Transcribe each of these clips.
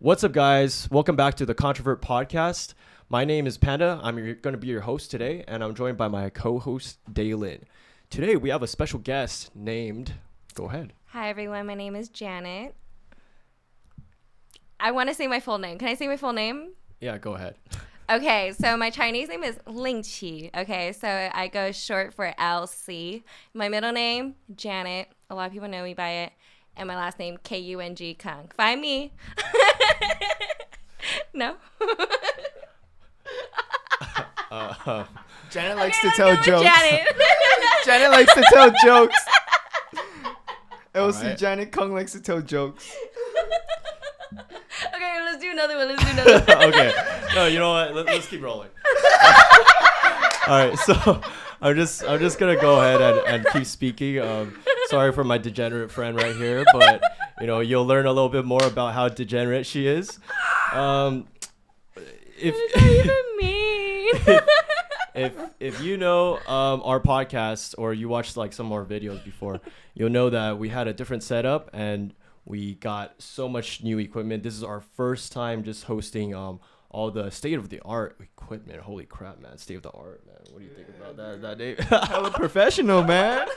What's up, guys? Welcome back to the Controvert Podcast. My name is Panda. I'm going to be your host today, and I'm joined by my co-host, Daylin. Today, we have a special guest named... Go ahead. Hi, everyone. My name is Janet. I want to say my full name. Can I say my full name? Yeah, go ahead. Okay, so my Chinese name is Ling Qi. Okay, so I go short for LC. My middle name, Janet. A lot of people know me by it. And my last name, Kung Kung. Find me. No? Janet likes to tell jokes. Janet. Janet likes to tell jokes. LC Alright. Janet Kung likes to tell jokes. Okay, let's do another one. Okay. No, you know what? Let's keep rolling. All right. So I'm just gonna go ahead and keep speaking. Sorry for my degenerate friend right here, but you'll learn a little bit more about how degenerate she is. If What does that even mean? if you know our podcast or you watched like some more videos before, you'll know that we had a different setup and we got so much new equipment. This is our first time just hosting all the state of the art equipment. Holy crap, man! State of the art, man. What do you think about that Dave? Hella professional, man.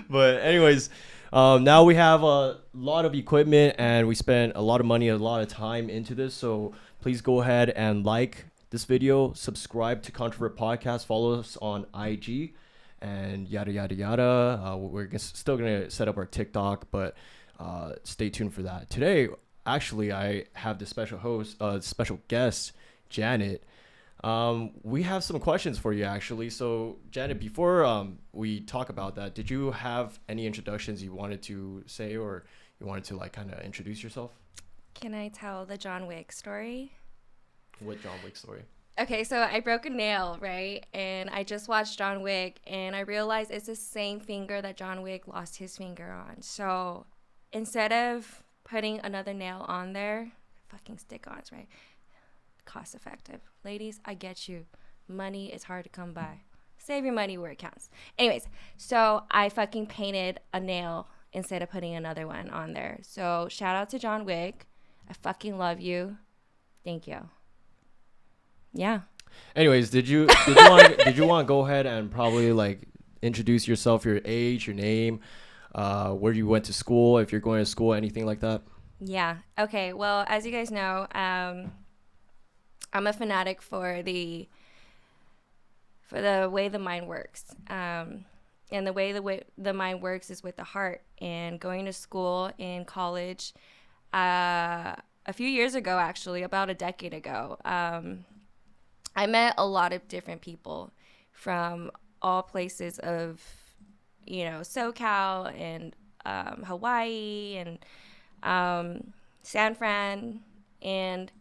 But anyways, now we have a lot of equipment and we spent a lot of money, a lot of time into this. So please go ahead and like this video, subscribe to Controvert Podcast, follow us on IG, and yada yada yada. Still gonna set up our TikTok, but stay tuned for that. Today, actually, I have the special guest, Janet. We have some questions for you, actually. So, Janet, before we talk about that, did you have any introductions you wanted to say, or you wanted to like kind of introduce yourself? Can I tell the John Wick story? What John Wick story? Okay, so I broke a nail, right? And I just watched John Wick, and I realized it's the same finger that John Wick lost his finger on. So instead of putting another nail on there, fucking stick-ons, right? Cost effective. Ladies, I get you. Money is hard to come by. Save your money where it counts. Anyways, so I fucking painted a nail instead of putting another one on there. So shout out to John Wick. I fucking love you. Thank you. Yeah. Anyways, did you want to go ahead and probably like introduce yourself, your age, your name, where you went to school, if you're going to school, anything like that? Yeah. Okay. Well, as you guys know, I'm a fanatic for the way the mind works. And the way the mind works is with the heart. And going to school in college, a few years ago, actually, about a decade ago, I met a lot of different people from all places of, SoCal and Hawaii and San Fran. And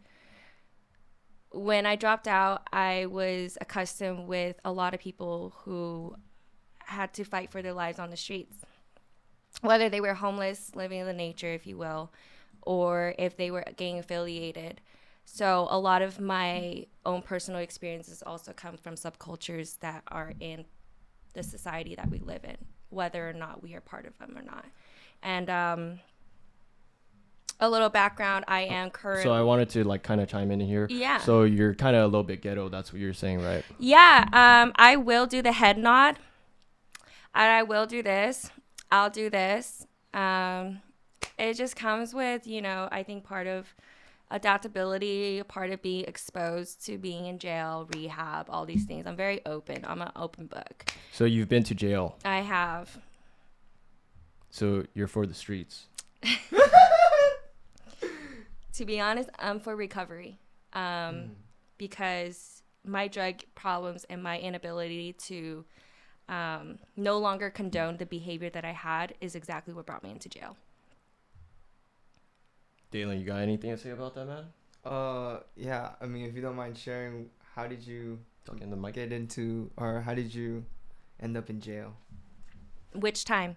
when I dropped out, I was accustomed with a lot of people who had to fight for their lives on the streets, whether they were homeless, living in the nature, if you will, or if they were gang affiliated. So a lot of my own personal experiences also come from subcultures that are in the society that we live in, whether or not we are part of them or not. And a little background, I am currently... So I wanted to like kind of chime in here. Yeah. So you're kind of a little bit ghetto. That's what you're saying, right? Yeah. I will do the head nod. And I will do this. I'll do this. It just comes with, I think part of adaptability, part of being exposed to being in jail, rehab, all these things. I'm very open. I'm an open book. So you've been to jail. I have. So you're for the streets. To be honest, I'm for recovery. Because my drug problems and my inability to no longer condone the behavior that I had is exactly what brought me into jail. Dalen, you got anything to say about that, man? Yeah. I mean, if you don't mind sharing, how did you Talk in the mic. get into, or how did you end up in jail? Which time?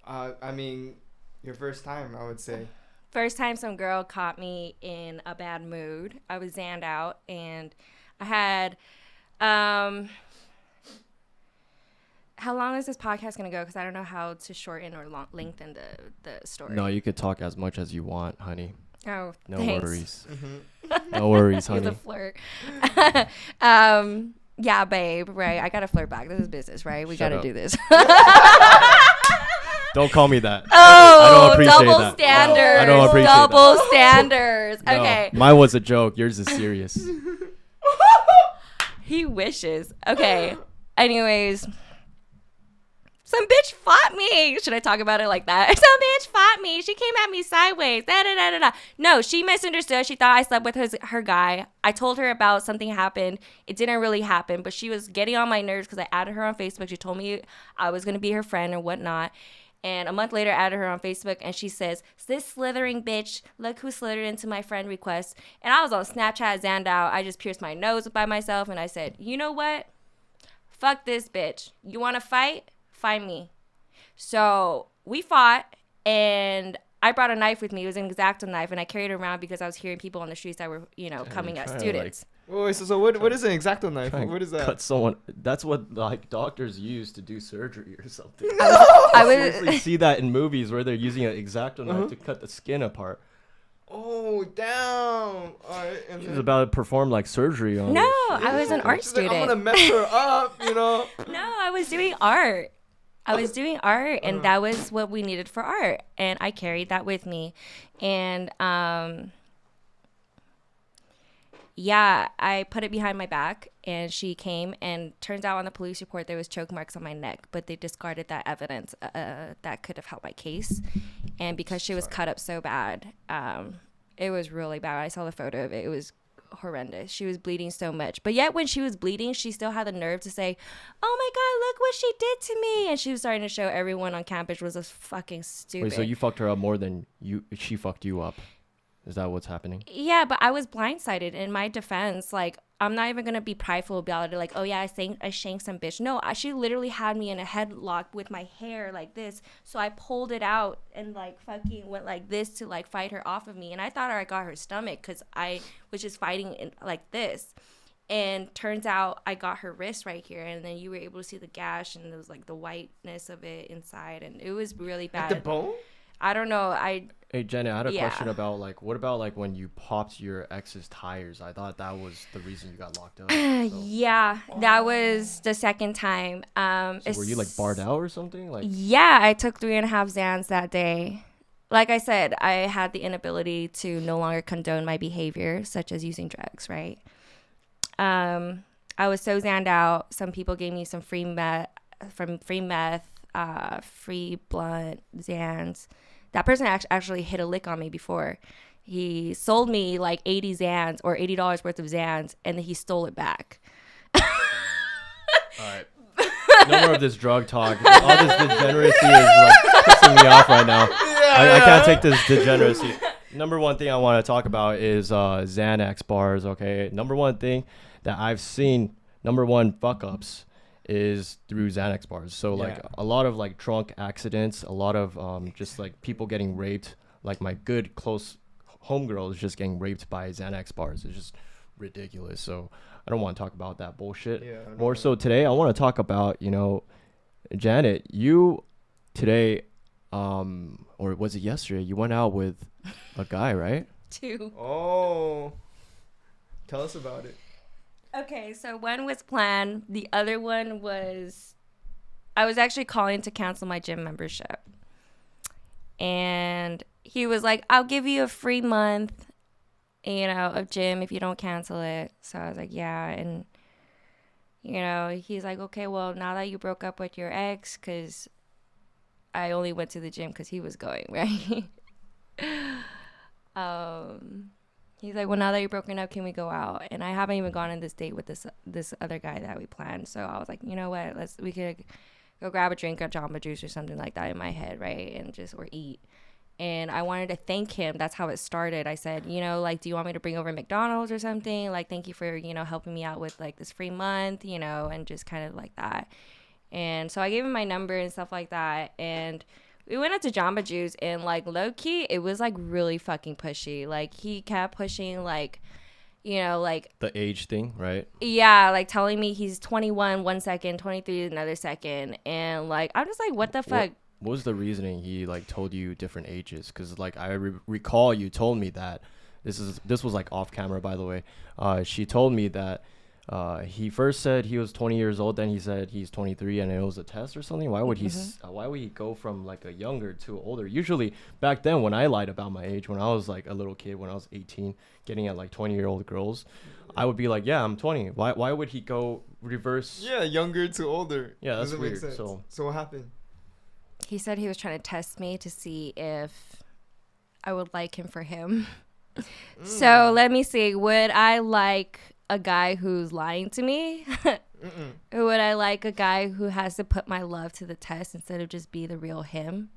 I mean, your first time, I would say. First time some girl caught me in a bad mood. I was zanned out, and I had how long is this podcast going to go? Because I don't know how to shorten or lengthen the story. No, you could talk as much as you want, honey. Oh, No thanks. worries. Mm-hmm. No worries, He's a honey. flirt. Yeah, babe. Right. I gotta flirt back. This is business, right? We Shut gotta up. do this. Don't call me that. Oh, appreciate double that. standards. I don't appreciate that. double standards. No, Okay. mine was a joke. Yours is serious. He wishes. Okay. Anyways, some bitch fought me. Should I talk about it like that? Some bitch fought me. She came at me sideways. Da, da, da, da, da. No, she misunderstood. She thought I slept with her guy. I told her about something happened. It didn't really happen, but she was getting on my nerves because I added her on Facebook. She told me I was going to be her friend or whatnot. And a month later, I added her on Facebook, and she says, "This slithering bitch, look who slithered into my friend request." And I was on Snapchat, Zandow. I just pierced my nose by myself, and I said, you know what? Fuck this bitch. You want to fight? Find me. So we fought, and I brought a knife with me. It was an X-Acto knife, and I carried it around because I was hearing people on the streets that were, coming you're at trying to, students. Wait, so what is an X-Acto knife? Trying to What is that? Cut someone. That's what like doctors use to do surgery or something. I Seriously, was see that in movies where they're using an X-Acto knife to cut the skin apart. Oh, damn. All right. And She then- was about to perform like surgery on. no, this shit. I was an art She's like, student. I'm gonna mess her up, you know. No, I was doing art. And that was what we needed for art. And I carried that with me. And yeah, I put it behind my back, and she came, and turns out on the police report there was choke marks on my neck, but they discarded that evidence that could have helped my case. And because she was cut up so bad, it was really bad. I saw the photo of it. It was horrendous. She was bleeding so much, but yet when she was bleeding, she still had the nerve to say, "Oh my God, look what she did to me!" And she was starting to show everyone on campus was just fucking stupid. Wait, so you fucked her up more than she fucked you up? Is that what's happening? Yeah, but I was blindsided. In my defense, like, I'm not even gonna be prideful about it. Like, oh yeah, I shanked some bitch. No, she literally had me in a headlock with my hair like this. So I pulled it out and like fucking went like this to like fight her off of me. And I thought I got her stomach because I was just fighting like this. And turns out I got her wrist right here, and then you were able to see the gash, and it was like the whiteness of it inside, and it was really bad. Like the bone? I don't know. Hey Jenna, I had a Yeah. question about like what about like when you popped your ex's tires? I thought that was the reason you got locked up. So, Yeah, that was the second time. so were you like barred out or something? Like Yeah, I took 3.5 Xans that day. Like I said, I had the inability to no longer condone my behavior, such as using drugs, right? I was so zanned out. Some people gave me some free meth, free blunt, Xans. That person actually hit a lick on me before. He sold me like 80 Xans or $80 worth of Xans, and then he stole it back. all right. No more of this drug talk. All this degeneracy is like pissing me off right now. I can't take this degeneracy. Number one thing I want to talk about is Xanax bars, okay? Number one thing that I've seen, number one fuck ups is through Xanax bars. So like Yeah. a lot of like drunk accidents, a lot of just like people getting raped. Like my good close homegirl is just getting raped by Xanax bars. It's just ridiculous. So I don't want to talk about that bullshit. Yeah, I More know. so today, I want to talk about, Janet, you today, or was it yesterday? You went out with a guy, right? Too. Oh. Tell us about it. Okay, so one was planned. The other one was, I was actually calling to cancel my gym membership. And he was like, I'll give you a free month, of gym if you don't cancel it. So I was like, yeah. And, he's like, okay, well, now that you broke up with your ex, because I only went to the gym because he was going, right? He's like, well, now that you're broken up, can we go out? And I haven't even gone on this date with this other guy that we planned. So I was like, you know what? We could go grab a drink at Jamba Juice or something like that in my head, right? And or eat. And I wanted to thank him. That's how it started. I said, do you want me to bring over McDonald's or something? Like, thank you for, helping me out with like this free month, and just kind of like that. And so I gave him my number and stuff like that. And we went out to Jamba Juice, and like low key, it was like really fucking pushy. Like he kept pushing like, like The age thing, right? yeah, like telling me he's 21 1 second, 23 another second, and like I'm just like, what the fuck? what was the reasoning he like told you different ages? Because like I recall you told me that this was like off camera, by the way. She told me that he first said he was 20 years old, then he said he's 23, and it was a test or something. Why would why would he go from like a younger to older? Usually back then when I lied about my age, when I was like a little kid, when I was 18, getting at like 20-year-old girls, I would be like, yeah, I'm 20. Why would he go reverse? Yeah, younger to older. Yeah, that's Doesn't make weird. sense. So what happened? He said he was trying to test me to see if I would like him for him. So let me see. Would I like a guy who's lying to me? Or would I like a guy who has to put my love to the test instead of just be the real him?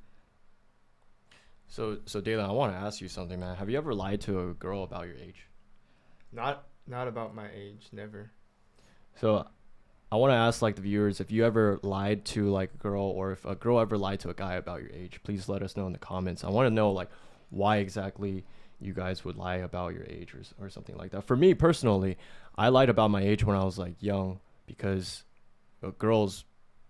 So Dalen, I want to ask you something, man. Have you ever lied to a girl about your age? Not about my age. Never. So I want to ask like the viewers, if you ever lied to like a girl, or if a girl ever lied to a guy about your age, please let us know in the comments. I want to know like why exactly you guys would lie about your age or something like that. For me personally, I lied about my age when I was like young, because girls,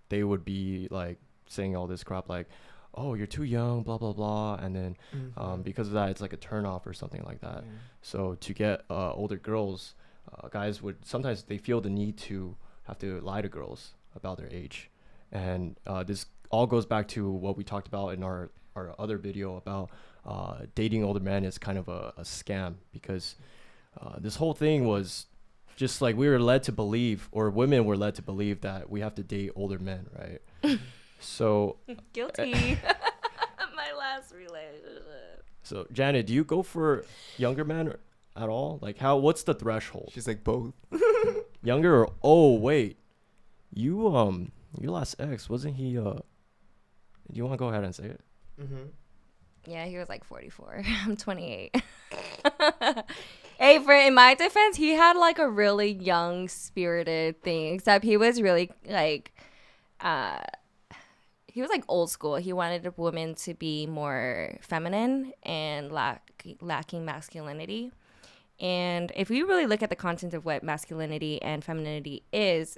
they would be like saying all this crap like, oh, you're too young, blah, blah, blah. And then because of that, it's like a turn off or something like that. So to get older girls, guys would sometimes they feel the need to have to lie to girls about their age. And this all goes back to what we talked about in our other video about dating older men is kind of a scam, because this whole thing was just like we were led to believe, or women were led to believe, that we have to date older men, right? So Guilty. My last relationship. So Janet, do you go for younger men at all? Like what's the threshold? She's like both. Younger or oh wait, your last ex, wasn't he? Do you want to go ahead and say it? Yeah, he was like 44. I'm 28. Hey, in my defense, he had like a really young spirited thing, except he was really like, he was like old school. He wanted a woman to be more feminine and lacking masculinity. And if we really look at the content of what masculinity and femininity is,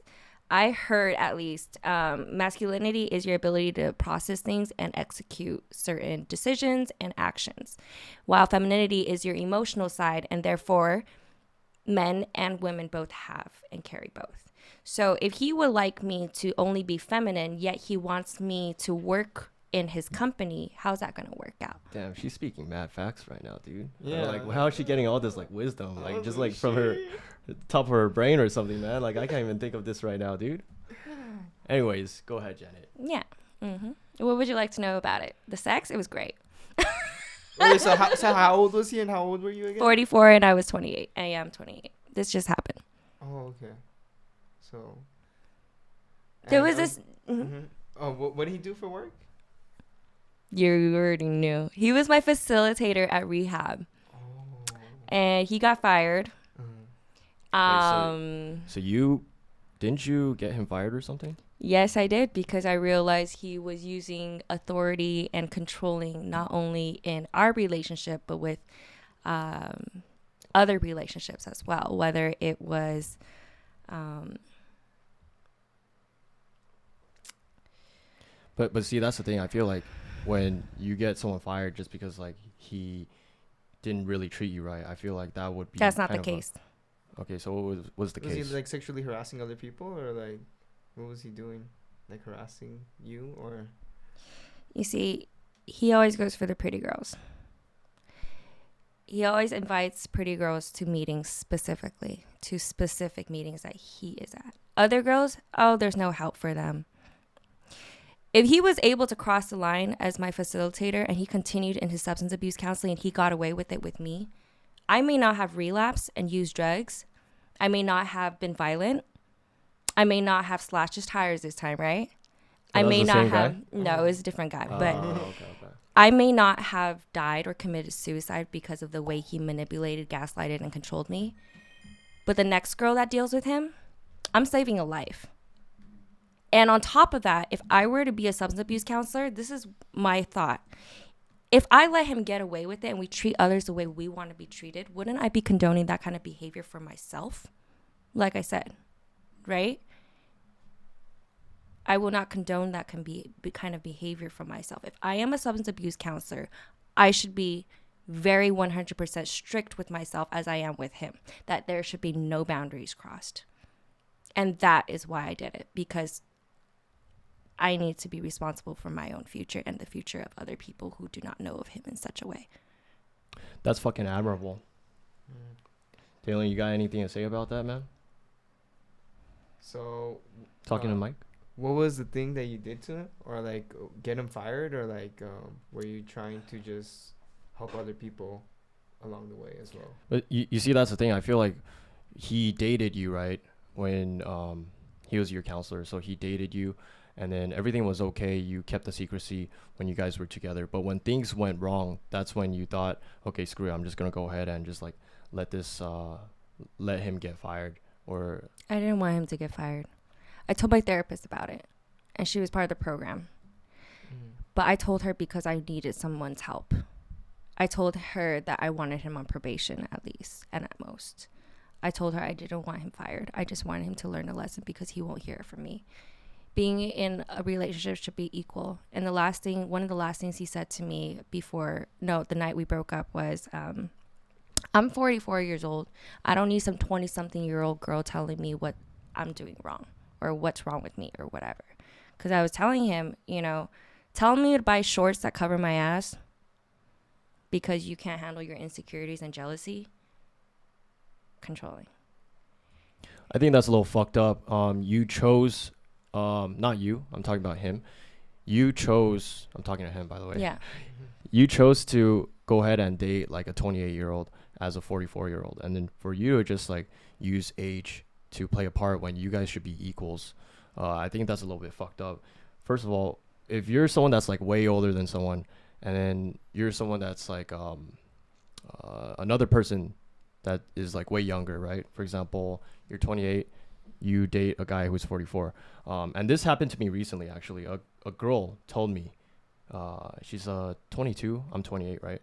I heard at least masculinity is your ability to process things and execute certain decisions and actions, while femininity is your emotional side, and therefore men and women both have and carry both. So if he would like me to only be feminine, yet he wants me to work in his company, how's that going to work out? Damn, she's speaking mad facts right now, dude. Yeah. Like, how is she getting all this like wisdom? Like, just like from her top of her brain or something, man. Like, I can't even think of this right now, dude. Anyways, go ahead, Janet. Yeah. What would you like to know about it? The sex? It was great. Okay, so how old was he and how old were you again? 44 and I was 28. I am 28. This just happened. Oh, okay. So. There was this. Oh, what did he do for work? You already knew. He was my facilitator at rehab. Oh. And he got fired. So didn't you get him fired or something? Yes, I did, because I realized he was using authority and controlling not only in our relationship, but with other relationships as well, whether it was But see, that's the thing. I feel like when you get someone fired just because like he didn't really treat you right, I feel like that would be that's not the kind of case. Okay, so what was the case? Was he like sexually harassing other people, or like what was he doing? Like harassing you, or? You see, he always goes for the pretty girls. He always invites pretty girls to meetings specifically, to specific meetings that he is at. Other girls, oh, there's no help for them. If he was able to cross the line as my facilitator and he continued in his substance abuse counseling and he got away with it with me, I may not have relapsed and used drugs. I may not have been violent. I may not have slashed his tires this time, right? I may not have. No, it was a different guy. But okay. I may not have died or committed suicide because of the way he manipulated, gaslighted, and controlled me. But the next girl that deals with him, I'm saving a life. And on top of that, if I were to be a substance abuse counselor, this is my thought. If I let him get away with it and we treat others the way we want to be treated, wouldn't I be condoning that kind of behavior for myself? Like I said, right? I will not condone that kind of behavior from myself. If I am a substance abuse counselor, I should be very 100% strict with myself as I am with him, that there should be no boundaries crossed. And that is why I did it, because I need to be responsible for my own future and the future of other people who do not know of him in such a way. That's fucking admirable. Mm. Taylor, you got anything to say about that, man? So, Talking to Mike? what was the thing that you did to him, or like get him fired, or like were you trying to just help other people along the way as well? But you see, that's the thing. I feel like he dated you, right? When he was your counselor. So he dated you, and then everything was okay. You kept the secrecy when you guys were together. But when things went wrong, that's when you thought, okay, screw it. I'm just going to go ahead and just like let him get fired. Or I didn't want him to get fired. I told my therapist about it, and she was part of the program. But I told her because I needed someone's help. I told her that I wanted him on probation at least, and at most. I told her I didn't want him fired. I just wanted him to learn a lesson because he won't hear it from me. Being in a relationship should be equal. And one of the last things he said to me the night we broke up was, I'm 44 years old. I don't need some 20-something-year-old girl telling me what I'm doing wrong or what's wrong with me or whatever. Because I was telling him, telling me to buy shorts that cover my ass because you can't handle your insecurities and jealousy, controlling. I think that's a little fucked up. You chose, not you, I'm talking about him. You chose, I'm talking to him, by the way. Yeah. You chose to go ahead and date like a 28-year-old as a 44-year-old. And then for you to just like use age to play a part when you guys should be equals, I think that's a little bit fucked up. First of all, if you're someone that's like way older than someone, and then you're someone that's like another person that is like way younger, right? For example, you're 28, you date a guy who's 44. And this happened to me recently, actually. A girl told me, she's 22, I'm 28, right?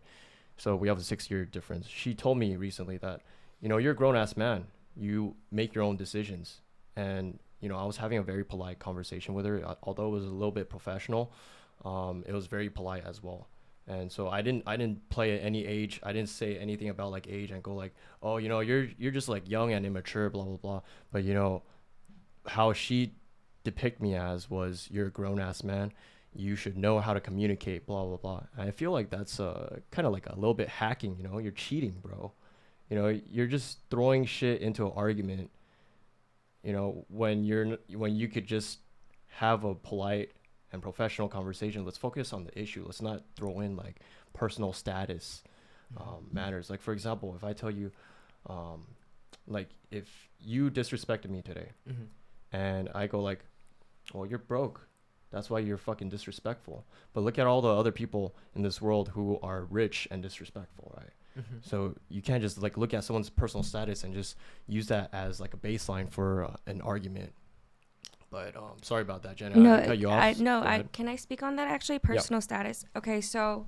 So we have a 6-year difference. She told me recently that, you're a grown-ass man. You make your own decisions. And, I was having a very polite conversation with her. Although it was a little bit professional, it was very polite as well. And so I didn't play at any age. I didn't say anything about like age and go like, oh, you're just like young and immature, blah, blah, blah. But, how she depict me as was, you're a grown-ass man. You should know how to communicate, blah, blah, blah. And I feel like that's kind of like a little bit hacking, You're cheating, bro. You're just throwing shit into an argument, when you could just have a polite and professional conversation. Let's focus on the issue. Let's not throw in like personal status matters. Like, for example, if I tell you, like if you disrespected me today, and I go like, well, you're broke. That's why you're fucking disrespectful. But look at all the other people in this world who are rich and disrespectful, right? So you can't just like look at someone's personal status and just use that as like a baseline for an argument. But sorry about that, Jenna. No, I cut you off. Can I speak on that actually? Personal status. Okay, so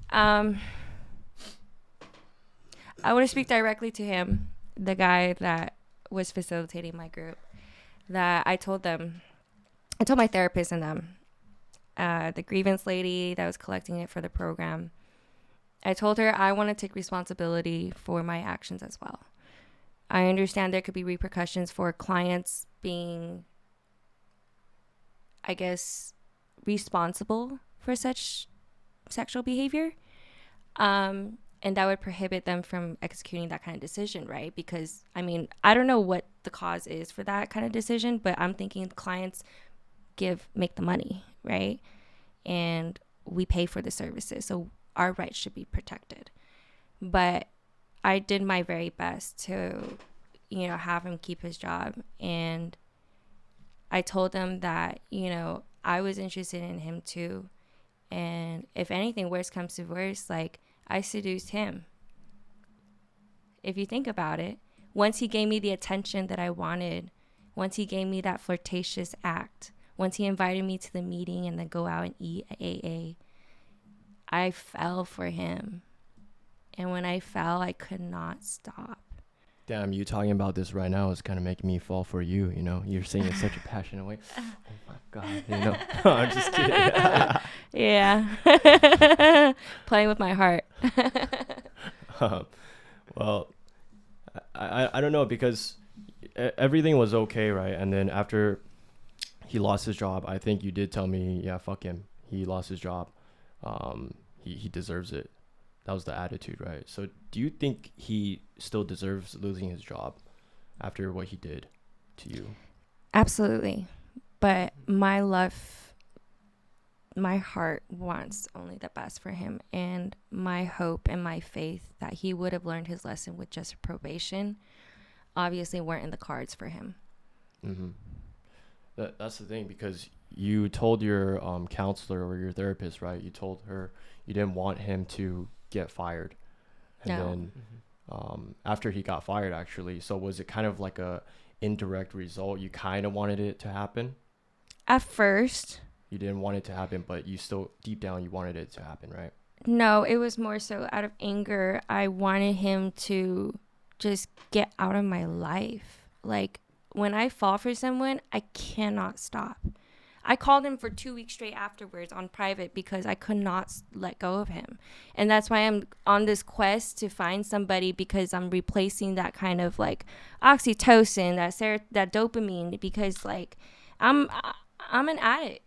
I want to speak directly to him, the guy that was facilitating my group. That I told my therapist and them, the grievance lady that was collecting it for the program. I told her I want to take responsibility for my actions as well. I understand there could be repercussions for clients being, I guess, responsible for such sexual behavior. And that would prohibit them from executing that kind of decision, right? Because, I don't know what the cause is for that kind of decision, but I'm thinking clients make the money, right? And we pay for the services, so our rights should be protected. But I did my very best to, have him keep his job. And I told him that, I was interested in him too. And if anything, worse comes to worse, like, I seduced him. If you think about it, once he gave me the attention that I wanted, once he gave me that flirtatious act, once he invited me to the meeting and then go out and eat at AA, I fell for him. And when I fell, I could not stop. Damn, you talking about this right now is kind of making me fall for you. You know, you're saying it in such a passionate way. Oh my god, you know. I'm just kidding. Yeah. Playing with my heart. Well, I don't know because everything was okay, right? And then after he lost his job, I think you did tell me, yeah, fuck him. He lost his job. He deserves it. That was the attitude, right? So do you think he still deserves losing his job after what he did to you? Absolutely. But my heart wants only the best for him. And my hope and my faith that he would have learned his lesson with just probation obviously weren't in the cards for him. Mm-hmm. That's the thing, because you told your counselor or your therapist, right? You told her you didn't want him to get fired. And No. then after he got fired, actually, so was it kind of like a indirect result? You kind of wanted it to happen? At first, You didn't want it to happen, but you still, deep down, you wanted it to happen, right? no, it was more so out of anger. I wanted him to just get out of my life. Like, when I fall for someone, I cannot stop. I called him for 2 weeks straight afterwards on private because I could not let go of him. And that's why I'm on this quest to find somebody, because I'm replacing that kind of like oxytocin, that dopamine, because like I'm an addict.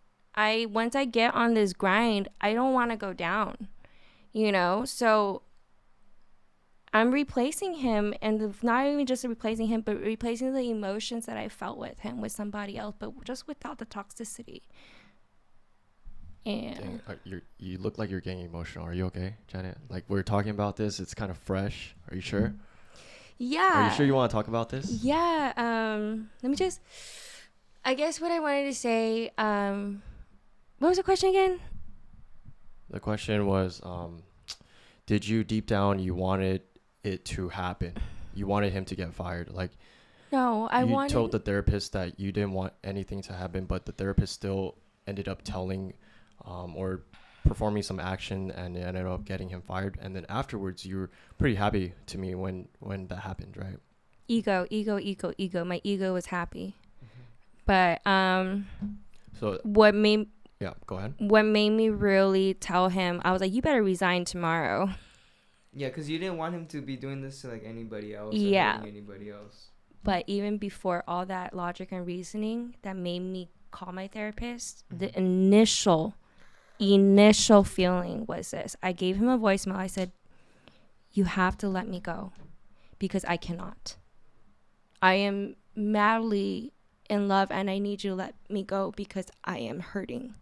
Once I get on this grind, I don't want to go down, you know? So I'm replacing him, and not even just replacing him, but replacing the emotions that I felt with him with somebody else, but just without the toxicity. And Dang, you look like you're getting emotional. Are you okay, Janet? Like, we're talking about this. It's kind of fresh. Are you sure? yeah. Are you sure you want to talk about this? Yeah. Let me just, I guess what I wanted to say, what was the question again? The question was, did you deep down, you wanted it to happen? You wanted him to get fired? Like, No, you told the therapist that you didn't want anything to happen, but the therapist still ended up telling or performing some action, and it ended up getting him fired. And then afterwards, you were pretty happy to me when that happened, right? ego. My ego was happy. But So what made yeah, go ahead. me really tell him, I was like, you better resign tomorrow. Yeah, because you didn't want him to be doing this to like anybody else. Or Yeah. hurting anybody else. But even before all that logic and reasoning that made me call my therapist, Mm-hmm. the initial feeling was this. I gave him a voicemail. I said, you have to let me go because I cannot. I am madly in love and I need you to let me go because I am hurting.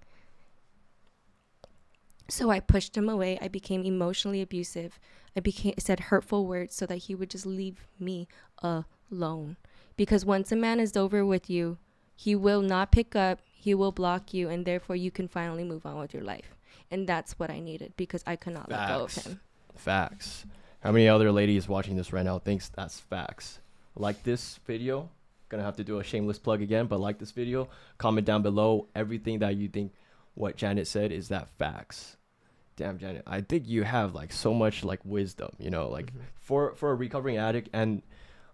So I pushed him away. I became emotionally abusive. I said hurtful words so that he would just leave me alone. Because once a man is over with you, he will not pick up, he will block you, and therefore you can finally move on with your life. And that's what I needed because I could not let go of him. Facts. How many other ladies watching this right now thinks that's facts? Like this video. Gonna have to do a shameless plug again, but like this video, comment down below everything that you think what Janet said is that facts. Damn, Janet, I think you have like so much like wisdom, you know, like for a recovering addict. And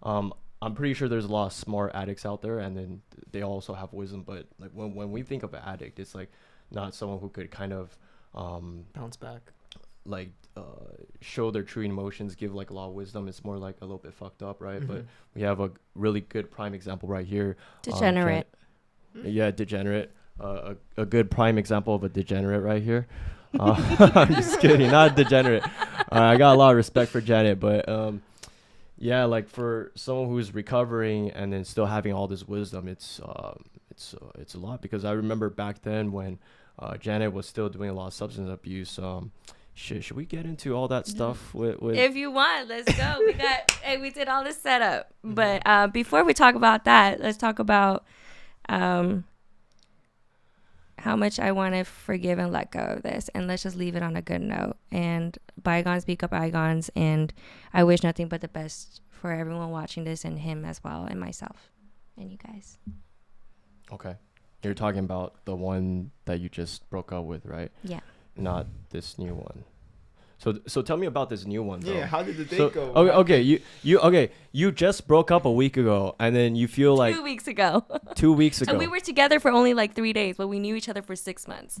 I'm pretty sure there's a lot of smart addicts out there, and then they also have wisdom. But like when we think of an addict, it's like not someone who could kind of bounce back, like show their true emotions, give like a lot of wisdom. It's more like a little bit fucked up, right? But we have a really good prime example right here. Degenerate. Yeah, degenerate. A good prime example of a degenerate right here. I'm just kidding, not degenerate. I got a lot of respect for Janet, but yeah, like for someone who's recovering and then still having all this wisdom, it's a lot. Because I remember back then when Janet was still doing a lot of substance abuse. Should we get into all that stuff with If you want, let's go. We did all this setup. But before we talk about that, let's talk about how much I want to forgive and let go of this. And let's just leave it on a good note. And bygones become bygones. And I wish nothing but the best for everyone watching this, and him as well, and myself, and you guys. Okay. You're talking about the one that you just broke up with, right? Yeah. Not this new one. So tell me about this new one, though. Yeah, how did the date So, go? you just broke up a week ago, and then you feel like 2 weeks ago. 2 weeks ago. And we were together for only like 3 days, but we knew each other for 6 months.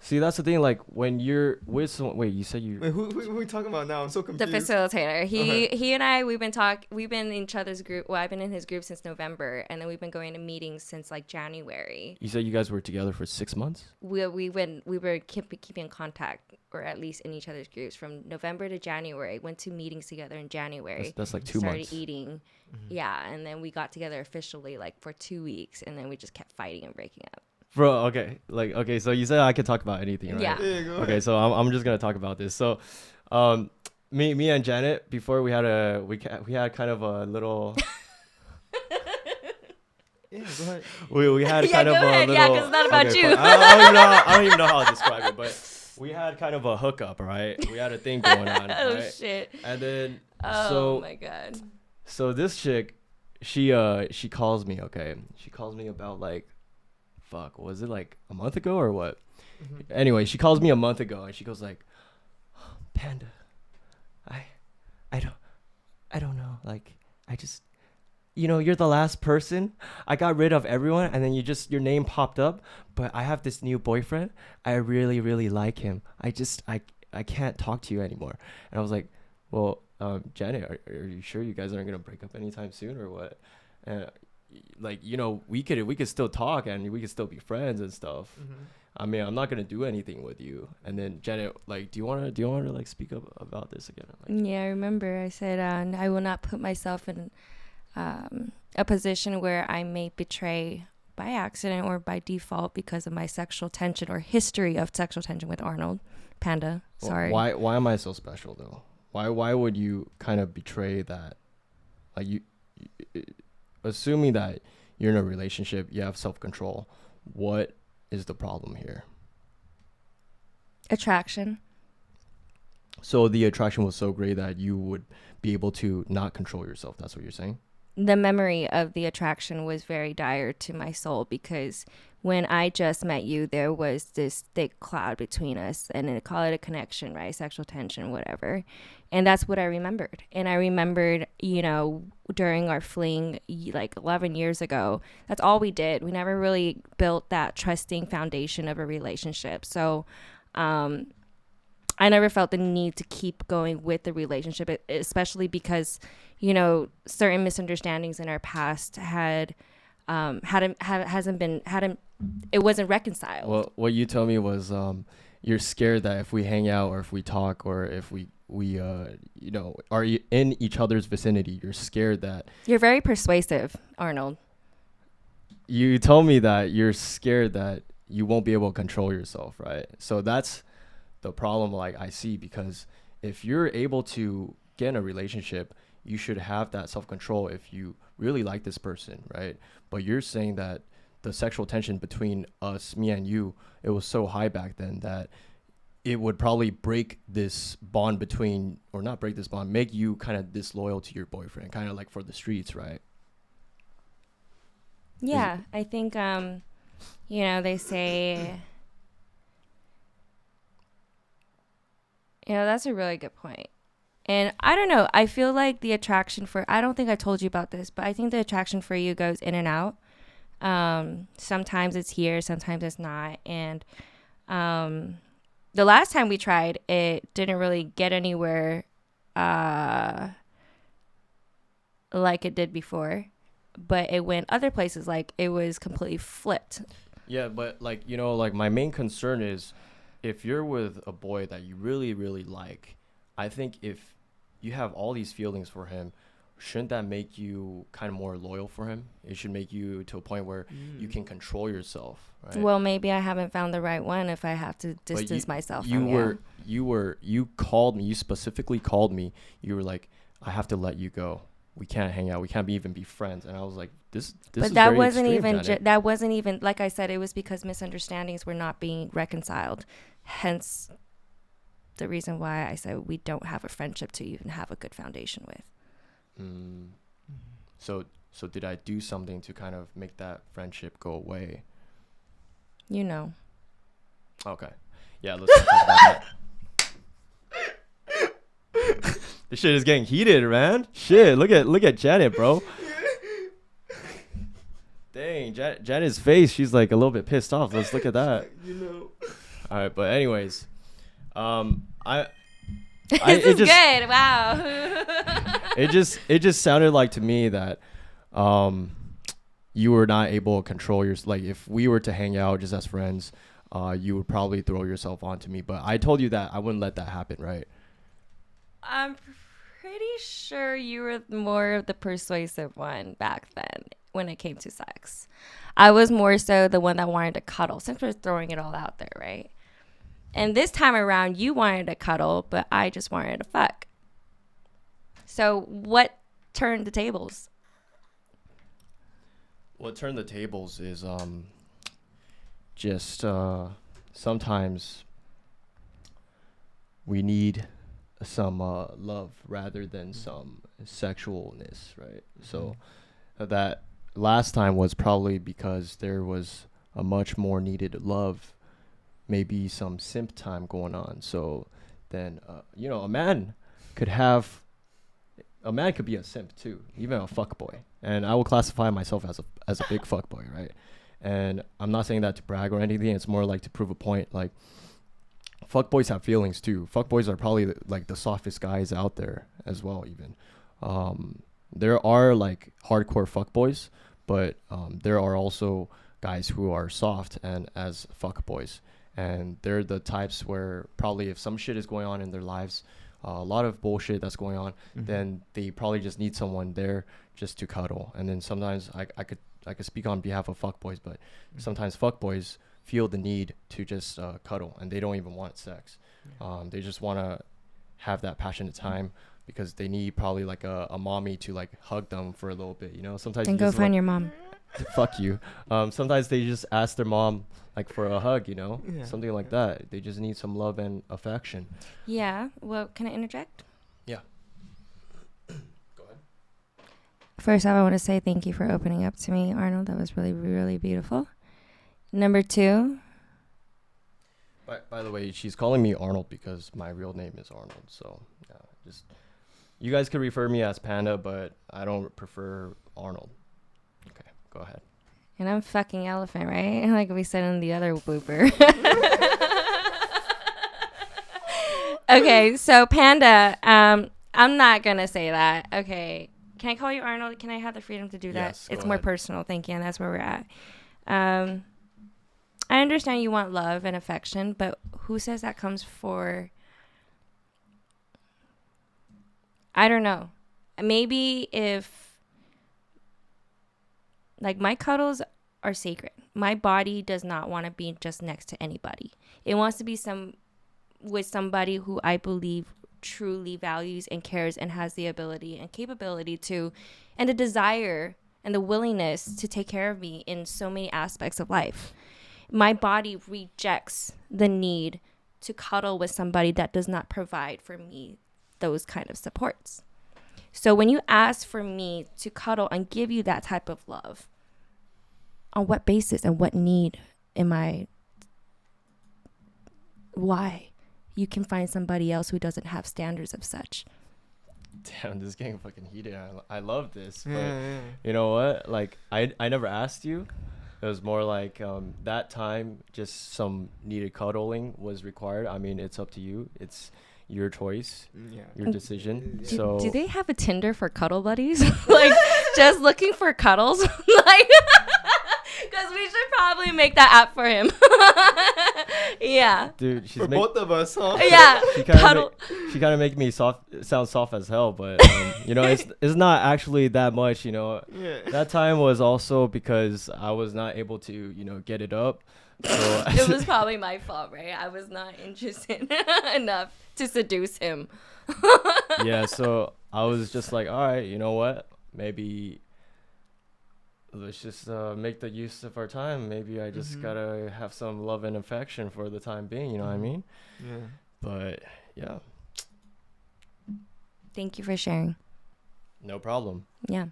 See, that's the thing. Like when you're with someone. Wait, you said you. Wait, who are we talking about now? I'm so The confused. facilitator. He and I, we've been in each other's group. Well, I've been in his group since November, and then we've been going to meetings since like January. You said you guys were together for 6 months. We were keeping in contact, or at least in each other's groups, from November to January. Went to meetings together in January. That's like 2 months. Started eating, yeah, and then we got together officially like for 2 weeks, and then we just kept fighting and breaking up. Bro, okay, so you said I could talk about anything, right? Yeah. Yeah, go Okay, ahead. so I'm just gonna talk about this. So, me and Janet before we had kind of a little Yeah, go ahead. we had Yeah, kind go of ahead. a Yeah, little. 'cause it's not about okay, you. fine. I don't even know how to describe it, but we had kind of a hookup, right? We had a thing going on, Oh right? shit! And then Oh my god! so this chick, she calls me, okay? She calls me about like, fuck, was it like a month ago or what? Anyway, she calls me a month ago and she goes like, Panda, I don't know. Like, I just, you're the last person. I got rid of everyone and then your name popped up, but I have this new boyfriend. I really, really like him. I can't talk to you anymore. And I was like, well, Janet, are you sure you guys aren't going to break up anytime soon or what? And like, we could still talk and we could still be friends and stuff. I mean, I'm not gonna do anything with you. And then Janet, like, do you wanna like speak up about this again? Like, Yeah, I remember. I said I will not put myself in a position where I may betray by accident or by default because of my sexual tension or history of sexual tension with Arnold. Panda. Sorry. Why am I so special though? Why would you kind of betray that? Like you assuming that you're in a relationship, you have self-control. What is the problem here? Attraction. So the attraction was so great that you would be able to not control yourself. That's what you're saying? The memory of the attraction was very dire to my soul because when I just met you, there was this thick cloud between us, and I call it a connection, right? Sexual tension, whatever. And that's what I remembered. And I remembered, during our fling, like 11 years ago, that's all we did. We never really built that trusting foundation of a relationship. So, I never felt the need to keep going with the relationship, especially because, certain misunderstandings in our past it wasn't reconciled. Well, what you told me was you're scared that if we hang out or if we talk or if we are in each other's vicinity, you're scared that You're very persuasive, Arnold. you told me that you're scared that you won't be able to control yourself, right? So that's the problem, like I see, because if you're able to get in a relationship, you should have that self-control if you really like this person, right? But you're saying that the sexual tension between us, me and you, it was so high back then that it would probably break this bond between, or not break this bond, make you kind of disloyal to your boyfriend, kind of like for the streets, right? Yeah, I think, they say, that's a really good point. And I don't know, I feel like the attraction I don't think I told you about this, but I think the attraction for you goes in and out. Sometimes it's here, sometimes it's not. And the last time we tried, it didn't really get anywhere like it did before. But it went other places, like it was completely flipped. Yeah, but like my main concern is if you're with a boy that you really, really like, I think if you have all these feelings for him, shouldn't that make you kind of more loyal for him? It should make you to a point where you can control yourself, right? Well, maybe I haven't found the right one if I have to distance myself from you. You called me, you specifically called me. You were like, I have to let you go. We can't hang out. We can't even be friends. And I was like, this but is that very wasn't extreme, even Janet. that wasn't even, like I said, it was because misunderstandings were not being reconciled. Hence the reason why I said we don't have a friendship to even have a good foundation with. So did I do something to kind of make that friendship go away? Okay. Yeah, let's not talk about that. This shit is getting heated, man. Shit, look at Janet, bro. Dang, Janet's face. She's like a little bit pissed off. Let's look at that. You know. All right, but anyways, This is good. Wow. it just sounded like to me that you were not able to control your, like, if we were to hang out just as friends, you would probably throw yourself onto me, but I told you that I wouldn't let that happen, right? I'm pretty sure you were more of the persuasive one back then when it came to sex. I was more so the one that wanted to cuddle, since we're throwing it all out there, right? And this time around, you wanted to cuddle, but I just wanted to fuck. So what turned the tables? What turned the tables is just sometimes we need some love rather than some sexualness, right? So that last time was probably because there was a much more needed love, maybe some simp time going on. So then a man could be a simp too, even a fuckboy. And I will classify myself as a big fuckboy, right? And I'm not saying that to brag or anything. It's more like to prove a point. Like, fuckboys have feelings too. Fuckboys are probably like the softest guys out there as well. Even there are like hardcore fuckboys, but there are also guys who are soft and as fuckboys, and they're the types where probably if some shit is going on in their lives, a lot of bullshit that's going on, then they probably just need someone there just to cuddle. And then sometimes I could speak on behalf of fuckboys, but sometimes fuckboys feel the need to just cuddle, and they don't even want sex. They just want to have that passionate time because they need probably like a mommy to like hug them for a little bit, you know. Sometimes Then you go just, find like, your mom. fuck you. Sometimes they just ask their mom like for a hug, you know, something like that. They just need some love and affection. Yeah. Well, can I interject? Yeah. Go ahead. First off, I want to say thank you for opening up to me, Arnold. That was really, really beautiful. Number two. By the way, she's calling me Arnold because my real name is Arnold. So yeah, just you guys could refer me as Panda, but I don't prefer Arnold. Okay, go ahead. And I'm fucking elephant, right? Like we said in the other blooper. Okay, so Panda, I'm not going to say that. Okay. Can I call you Arnold? Can I have the freedom to do that? Yes, It's go more ahead. personal. Thank you. And that's where we're at. I understand you want love and affection, but who says that comes for... I don't know. Maybe if... Like, my cuddles are sacred. My body does not want to be just next to anybody. It wants to be with somebody who I believe truly values and cares and has the ability and capability to, and the desire and the willingness to take care of me in so many aspects of life. My body rejects the need to cuddle with somebody that does not provide for me those kind of supports. So when you ask for me to cuddle and give you that type of love, on what basis and what need am I? Why? You can find somebody else who doesn't have standards of such. Damn, this is getting fucking heated. I love this, but Yeah. you know what? Like, I never asked you. It was more like that time, just some needed cuddling was required. I mean, it's up to you. It's your choice, your decision. Do- So Do they have a Tinder for cuddle buddies? Like, just looking for cuddles? Like, because we should probably make that app for him. Yeah. dude, she's For both of us, huh? Yeah. Cuddle. She kind of make me sound soft as hell, but you know, it's not actually that much. You know, Yeah. that time was also because I was not able to, you know, get it up. So It was probably my fault, right? I was not interested enough to seduce him. yeah, so I was just like, all right, you know what? Maybe let's just make the use of our time. Maybe I just gotta have some love and affection for the time being. You know what I mean? Yeah. But yeah, Thank you for sharing. no problem. Yeah.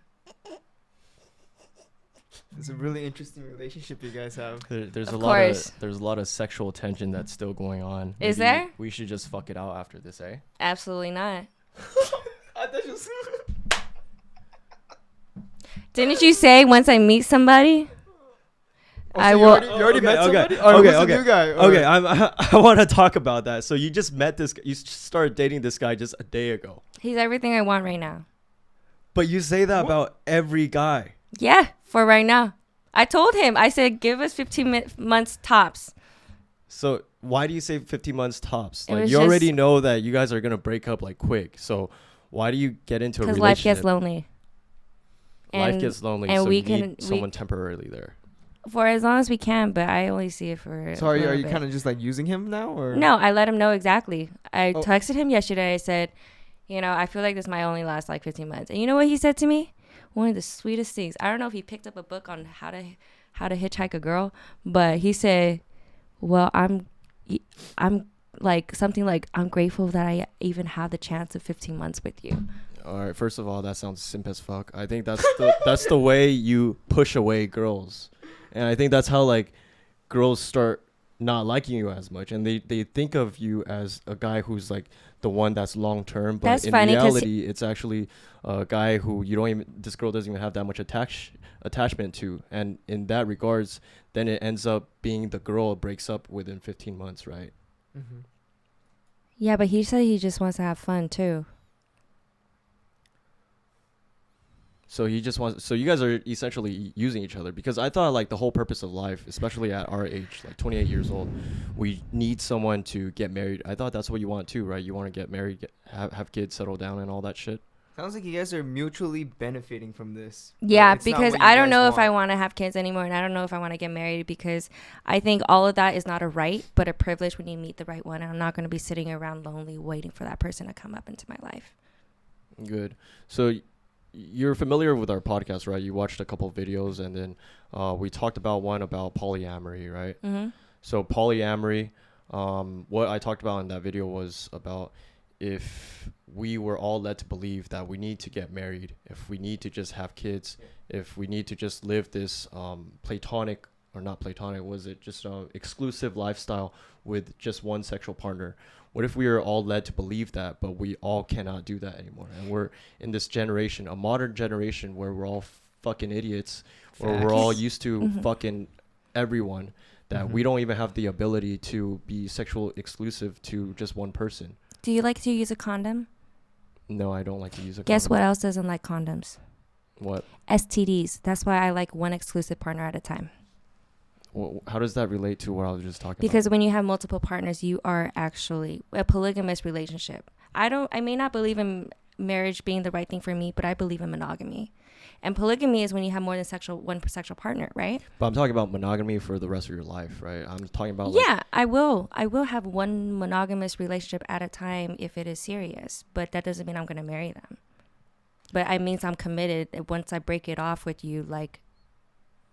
It's a really interesting relationship you guys have. There's Of a lot course. of there's a lot of sexual tension that's still going on. Is Maybe there? We should just fuck it out after this, eh? Absolutely not. just. Didn't you say once I meet somebody? I You will. already met somebody? Or Okay, who's the okay. new guy? Or- Okay, I want to talk about that. So you just met this. You started dating this guy just a day ago, He's everything I want right now. but you say that about every guy. Yeah, for right now. I told him. I said, give us 15 months tops. So why do you say 15 months tops? It Like was you already just- know that you guys are gonna break up like quick. So why do you get into a Because relationship? life gets lonely. Life And gets lonely, and so we you can- need someone temporarily there. for as long as we can, but I only see it for. So are you kind of just like using him now, or No, I let him know exactly. I Oh. texted him yesterday. I said, I feel like this might only last like 15 months. And you know what he said to me? One of the sweetest things. I don't know if he picked up a book on how to hitchhike a girl, but he said, "Well, I'm like something like I'm grateful that I even have the chance of 15 months with you." All right. First of all, that sounds simp as fuck. I think that's the way you push away girls, and I think that's how like girls start not liking you as much, and they think of you as a guy who's like the one that's long term, but That's in funny 'cause reality, it's actually a guy who this girl doesn't even have that much attachment to, and in that regards, then it ends up being the girl breaks up within 15 months, right? Mhm. Yeah, but he said he just wants to have fun too. So he just wants. So you guys are essentially using each other, because I thought like the whole purpose of life, especially at our age, like 28 years old, we need someone to get married. I thought that's what you want too, right? You want to get married, have kids, settle down, and all that shit. Sounds like you guys are mutually benefiting from this. but Yeah, it's not because what you I don't guys know if I want. want to have kids anymore, and I don't know if I want to get married, because I think all of that is not a right, but a privilege when you meet the right one. And I'm not going to be sitting around lonely waiting for that person to come up into my life. Good. So you're familiar with our podcast, right? You watched a couple of videos, and then we talked about one about polyamory, right? Mm-hmm. So polyamory, what I talked about in that video was about if we were all led to believe that we need to get married, if we need to just have kids, if we need to just live this platonic, or not platonic, was it just exclusive lifestyle with just one sexual partner? What if we are all led to believe that, but we all cannot do that anymore? And we're in this generation, a modern generation, where we're all fucking idiots, or we're all used to Mhm. fucking everyone, that we don't even have the ability to be sexual exclusive to just one person. Do you like to use a condom? No, I don't like to use a Guess condom. what else doesn't like condoms? What? STDs. That's why I like one exclusive partner at a time. How does that relate to what I was just talking Because about? when you have multiple partners, you are actually a polygamous relationship. I may not believe in marriage being the right thing for me, but I believe in monogamy. And polygamy is when you have more than one sexual partner, right? But I'm talking about monogamy for the rest of your life, right? I'm talking about like, Yeah, I will have one monogamous relationship at a time if it is serious, but that doesn't mean I'm going to marry them. But it means I'm committed. Once I break it off with you, like,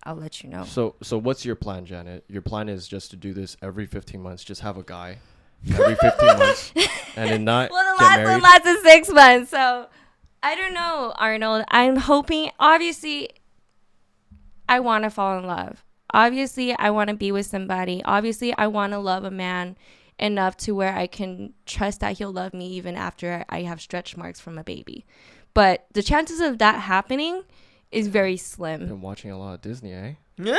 I'll let you know. So what's your plan, Janet? Your plan is just to do this every 15 months, just have a guy every 15 months, and then not Well, the get last married. one lasted 6 months, so I don't know, Arnold. I'm hoping, obviously, I want to fall in love. Obviously, I want to be with somebody. Obviously, I want to love a man enough to where I can trust that he'll love me even after I have stretch marks from a baby. But the chances of that happening is very slim. Been watching a lot of Disney, eh? Yeah.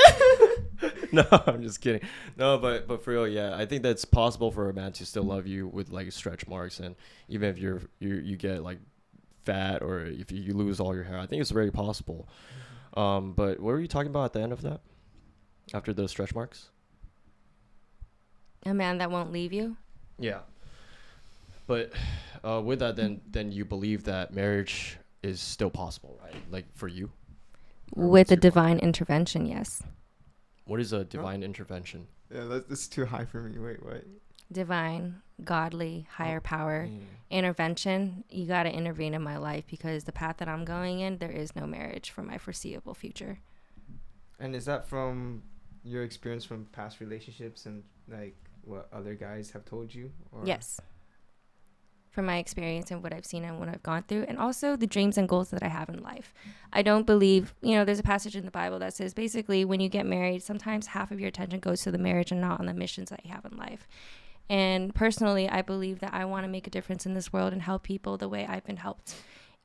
No, I'm just kidding. No, but for real, yeah, I think that's possible for a man to still love you with like stretch marks, and even if you get like fat, or if you lose all your hair, I think it's very possible. But what were you talking about at the end of that? After the stretch marks? A man that won't leave you. Yeah. But with that, then you believe that marriage is still possible, right? Like for you? Or With what's a your divine intervention, yes. What is a divine intervention? Yeah, that's too high for me. Wait, what? Divine, godly, higher power. Intervention, you got to intervene in my life, because the path that I'm going in, there is no marriage for my foreseeable future. And is that from your experience from past relationships and like what other guys have told you? Or? Yes. From my experience and what I've seen and what I've gone through, and also the dreams and goals that I have in life. I don't believe, there's a passage in the Bible that says basically when you get married, sometimes half of your attention goes to the marriage and not on the missions that you have in life. And personally, I believe that I want to make a difference in this world and help people the way I've been helped.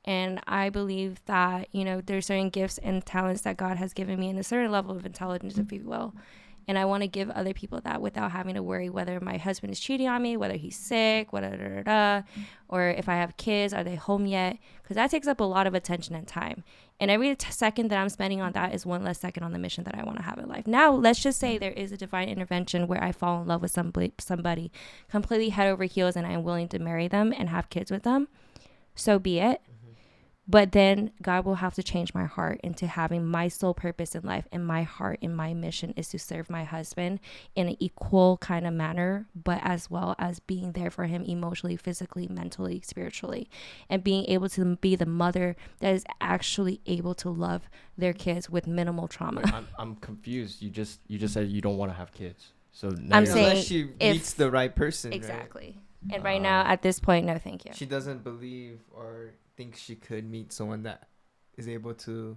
And I believe that, you know, there's certain gifts and talents that God has given me and a certain level of intelligence, if you will. And I want to give other people that without having to worry whether my husband is cheating on me, whether he's sick, or if I have kids, are they home yet? Because that takes up a lot of attention and time. And every second that I'm spending on that is one less second on the mission that I want to have in life. Now, let's just say there is a divine intervention where I fall in love with somebody completely head over heels and I'm willing to marry them and have kids with them. So be it. But then God will have to change my heart into having my sole purpose in life, and my heart and my mission is to serve my husband in an equal kind of manner, but as well as being there for him emotionally, physically, mentally, spiritually, and being able to be the mother that is actually able to love their kids with minimal trauma. Wait, I'm confused. You just said you don't want to have kids. So now I'm you're- saying unless she if- meets the right person, right? Exactly. And right now, at this point, no, thank you. She doesn't believe or think she could meet someone that is able to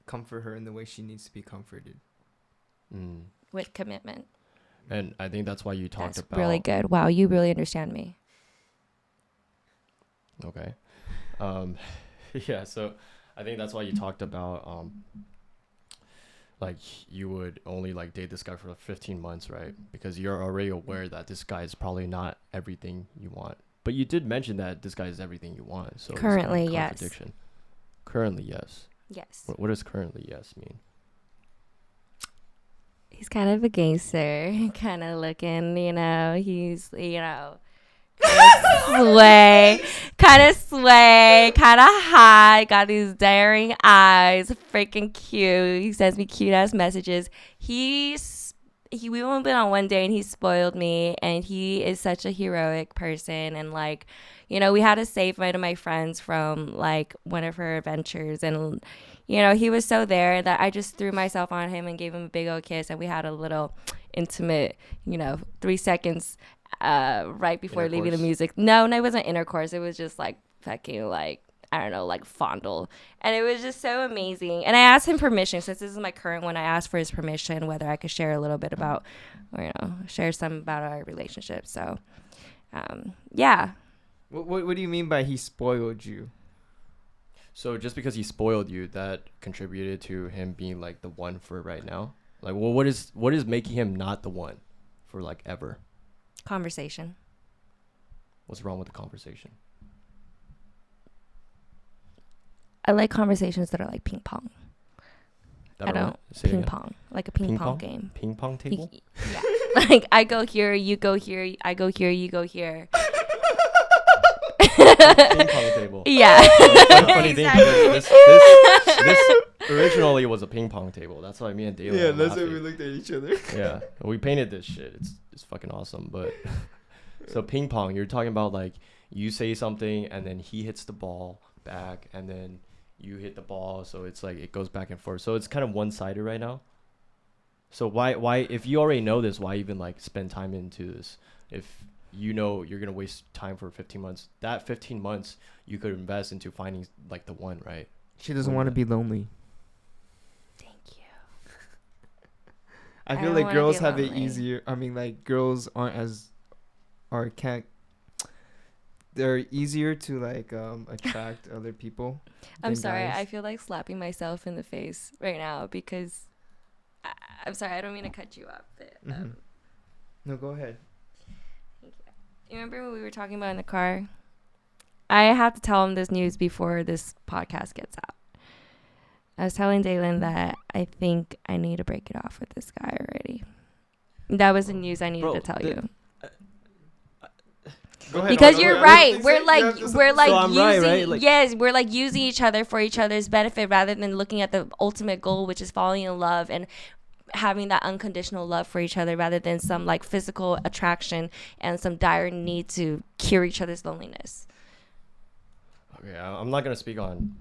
comfort her in the way she needs to be comforted. Mm. With commitment. And I think that's why you talked That's about really good. Wow, you really understand me. Okay. Yeah, so I think that's why you talked about like you would only like date this guy for 15 months, right? Because you're already aware that this guy is probably not everything you want. But you did mention that this guy is everything you want. So it's kind of Currently, a yes. contradiction. Currently, yes. Yes. What does currently yes mean? He's kind of a gangster, kind of looking, you know, he's, you know, kind of sway, kind of hot, got these daring eyes, freaking cute. He sends me cute ass messages. We only been on one day and he spoiled me, and he is such a heroic person. And like, you know, we had to save one of my friends from like one of her adventures, and you know, he was so there that I just threw myself on him and gave him a big old kiss, and we had a little intimate, you know, 3 seconds right before leaving the Intercourse? music. No, it wasn't intercourse. It was just like fucking like, I don't know, like fondle. And it was just so amazing. And I asked him permission. Since this is my current one, I asked for his permission whether I could share a little bit about, or, you know, share some about our relationship. So, yeah. What do you mean by he spoiled you? So just because he spoiled you, that contributed to him being like the one for right now? Like, well, what is making him not the one for like ever? Conversation. What's wrong with the conversation? I like conversations that are like ping pong. That I don't. say it Ping again. pong. Like a ping pong game. Ping pong table? Yeah. Like I go here, you go here, I go here, you go here. Ping pong table. Yeah. Funny thing, because this originally was a ping pong table. That's why me and Dalen Yeah, were that's why laughing. we looked at each other. Yeah, we painted this shit. It's fucking awesome. But so ping pong, you're talking about like you say something and then he hits the ball back and then you hit the ball, so it's like it goes back and forth. So it's kind of one-sided right now. So why if you already know this, why even like spend time into this if you know you're gonna waste time for 15 months? That 15 months you could invest into finding like the one, right? She doesn't want to be lonely. Thank you. I I feel don't like wanna girls be have it lonely. easier. I mean, like girls aren't as, or can't. They're easier to like attract other people. I'm than sorry. guys. I feel like slapping myself in the face right now because I'm sorry. I don't mean to cut you off. But, Mhm. No, go ahead. thank you. You remember what we were talking about in the car? I have to tell him this news before this podcast gets out. I was telling Dalen that I think I need to break it off with this guy already. That was the news I needed Bro, to tell the- you. Go ahead. Because Hold on, you're hold on. right. You We're have to like say- we're like So I'm using right, right? Like- yes, we're like using each other for each other's benefit rather than looking at the ultimate goal, which is falling in love and having that unconditional love for each other rather than some like physical attraction and some dire need to cure each other's loneliness. Okay, I'm not gonna speak on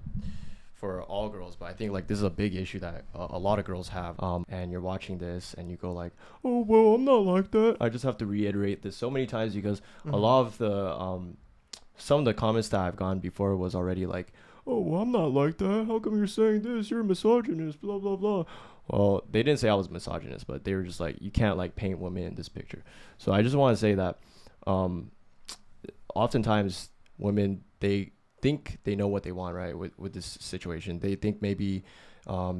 for all girls, but I think like this is a big issue that a lot of girls have. And you're watching this and you go like, oh well, I'm not like that. I just have to reiterate this so many times because a lot of the some of the comments that I've gotten before was already like, oh well, I'm not like that. How come you're saying this? You're a misogynist. Blah blah blah. Well, they didn't say I was misogynist, but they were just like, you can't like paint women in this picture. So I just want to say that oftentimes women they think they know what they want, right? With this situation, they think maybe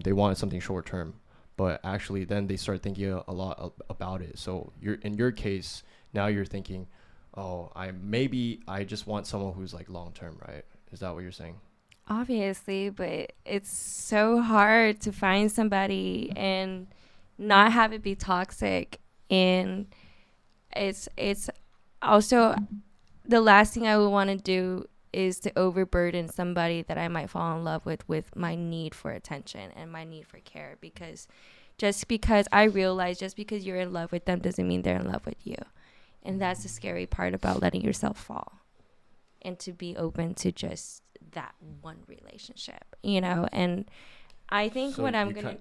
they want something short term, but actually then they start thinking a lot about it. So in your case now you're thinking, oh, I just want someone who's like long term, right? Is that what you're saying? Obviously, but it's so hard to find somebody and not have it be toxic. And it's also the last thing I would want to do is to overburden somebody that I might fall in love with my need for attention and my need for care. Because just because I realize just because you're in love with them doesn't mean they're in love with you. And that's the scary part about letting yourself fall, and to be open to just that one relationship, you know. And I think So what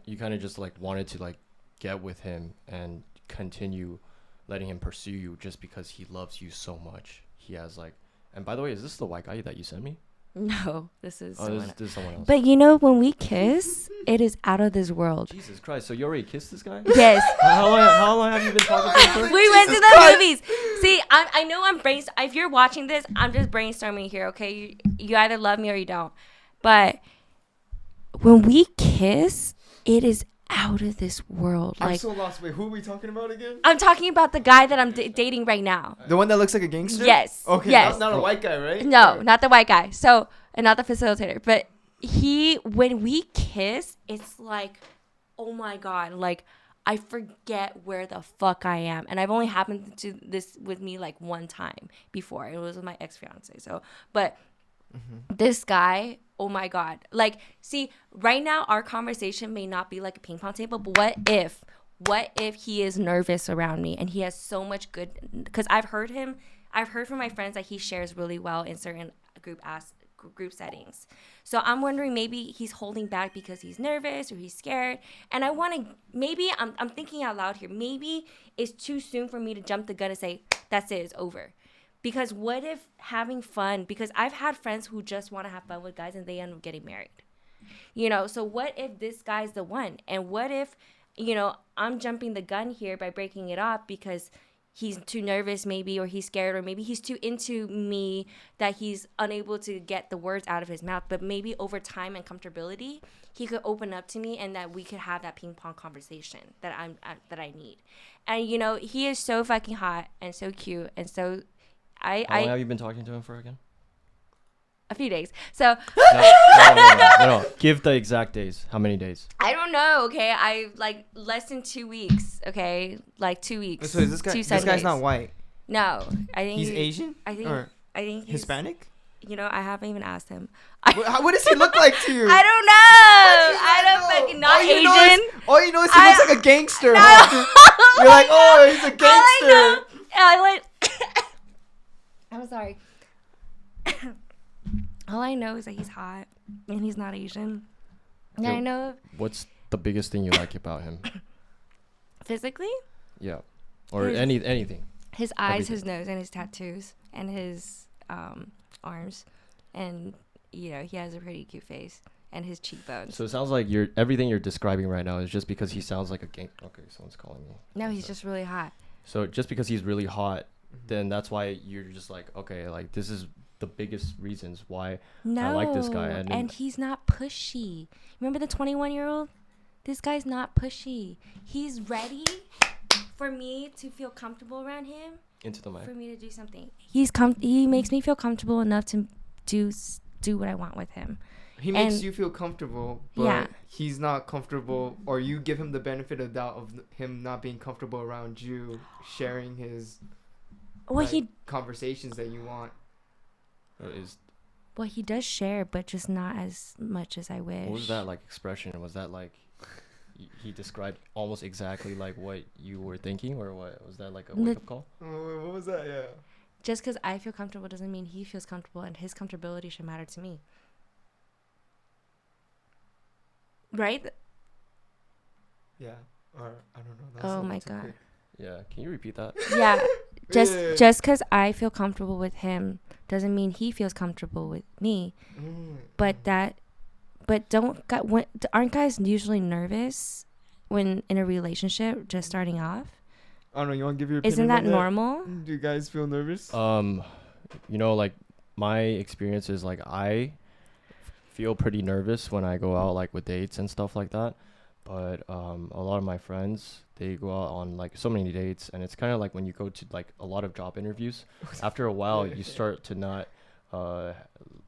you kind of just like wanted to like get with him and continue letting him pursue you just because he loves you so much. He has like, and by the way, is this the white guy that you sent me? No, this is someone this is someone else. But you know, when we kiss, it is out of this world. Jesus Christ! So you already kissed this guy? Yes. How long have you been talking to him for? We went to the movies. See, I know I'm brainstorming. If you're watching this, I'm just brainstorming here, okay? You either love me or you don't. But when we kiss, it is out of this world. I'm Like, so lost. Wait, who are we talking about again? I'm talking about the guy that I'm dating right now. The one that looks like a gangster? Yes. Okay, Yes. not a white guy, right? No, not the white guy. So, and not the facilitator. But when we kiss, it's like, oh my God, like, I forget where the fuck I am. And I've only happened to this with me like one time before. It was with my ex-fiance. So, but this guy, oh my God. Like, see, right now our conversation may not be like a ping pong table, but what if he is nervous around me and he has so much good, because I've heard from my friends that he shares really well in certain group settings. So I'm wondering, maybe he's holding back because he's nervous or he's scared. And I want to, maybe I'm thinking out loud here. Maybe it's too soon for me to jump the gun and say, that's it, it's over. Because what if having fun, because I've had friends who just want to have fun with guys and they end up getting married. You know, so what if this guy's the one? And what if, you know, I'm jumping the gun here by breaking it off because he's too nervous maybe, or he's scared, or maybe he's too into me that he's unable to get the words out of his mouth. But maybe over time and comfortability, he could open up to me and that we could have that ping pong conversation that I need. And, you know, he is so fucking hot and so cute. And so How long have you been talking to him for again? a few days. So No. Give the exact days. How many days? I don't know. Okay, I like less than 2 weeks. Okay, like 2 weeks. So is this guy? This guy's not white. No, I think He's Asian. I think he's Hispanic. You know, I haven't even asked him. What does he look like to you? I don't know. I don't fucking not Asian. All you know is he looks like a gangster. You're like, oh, he's a gangster. I'm sorry. All I know is that he's hot and he's not Asian. And I know What's the biggest thing you like about him? physically, Yeah, or His- anything. his eyes, Everything. his nose, and his tattoos, and his arms, and you know, he has a pretty cute face and his cheekbones. So it sounds like everything you're describing right now is just because he sounds like a gang. Okay, someone's calling me. No, he's just really hot. So just because he's really hot, then that's why you're just like, okay, like this is the biggest reasons why No, I like this guy. and he's not pushy. Remember the 21-year-old? This guy's not pushy. He's ready for me to feel comfortable around him, into the mic. for me to do something. He makes me feel comfortable enough to do what I want with him. He makes And- you feel comfortable, but Yeah. he's not comfortable, or you give him the benefit of doubt of him not being comfortable around you, sharing his Well, like, conversations that you want. he does share, but just not as much as I wish. What was that like expression? Was that like he described almost exactly like what you were thinking, or what was that like a wake up call? What was that? Yeah. Just because I feel comfortable doesn't mean he feels comfortable, and his comfortability should matter to me. Right? Yeah. Or I don't know. Oh my God. Yeah, can you repeat that? Yeah. Yeah. Just because I feel comfortable with him doesn't mean he feels comfortable with me. But aren't guys usually nervous when in a relationship just starting off? I don't know. You want to give your opinion Isn't that on normal? Do you guys feel nervous? You know, like my experience is like I feel pretty nervous when I go out like with dates and stuff like that. But a lot of my friends, they go out on like so many dates, and it's kind of like when you go to like a lot of job interviews. After a while, you start to not uh,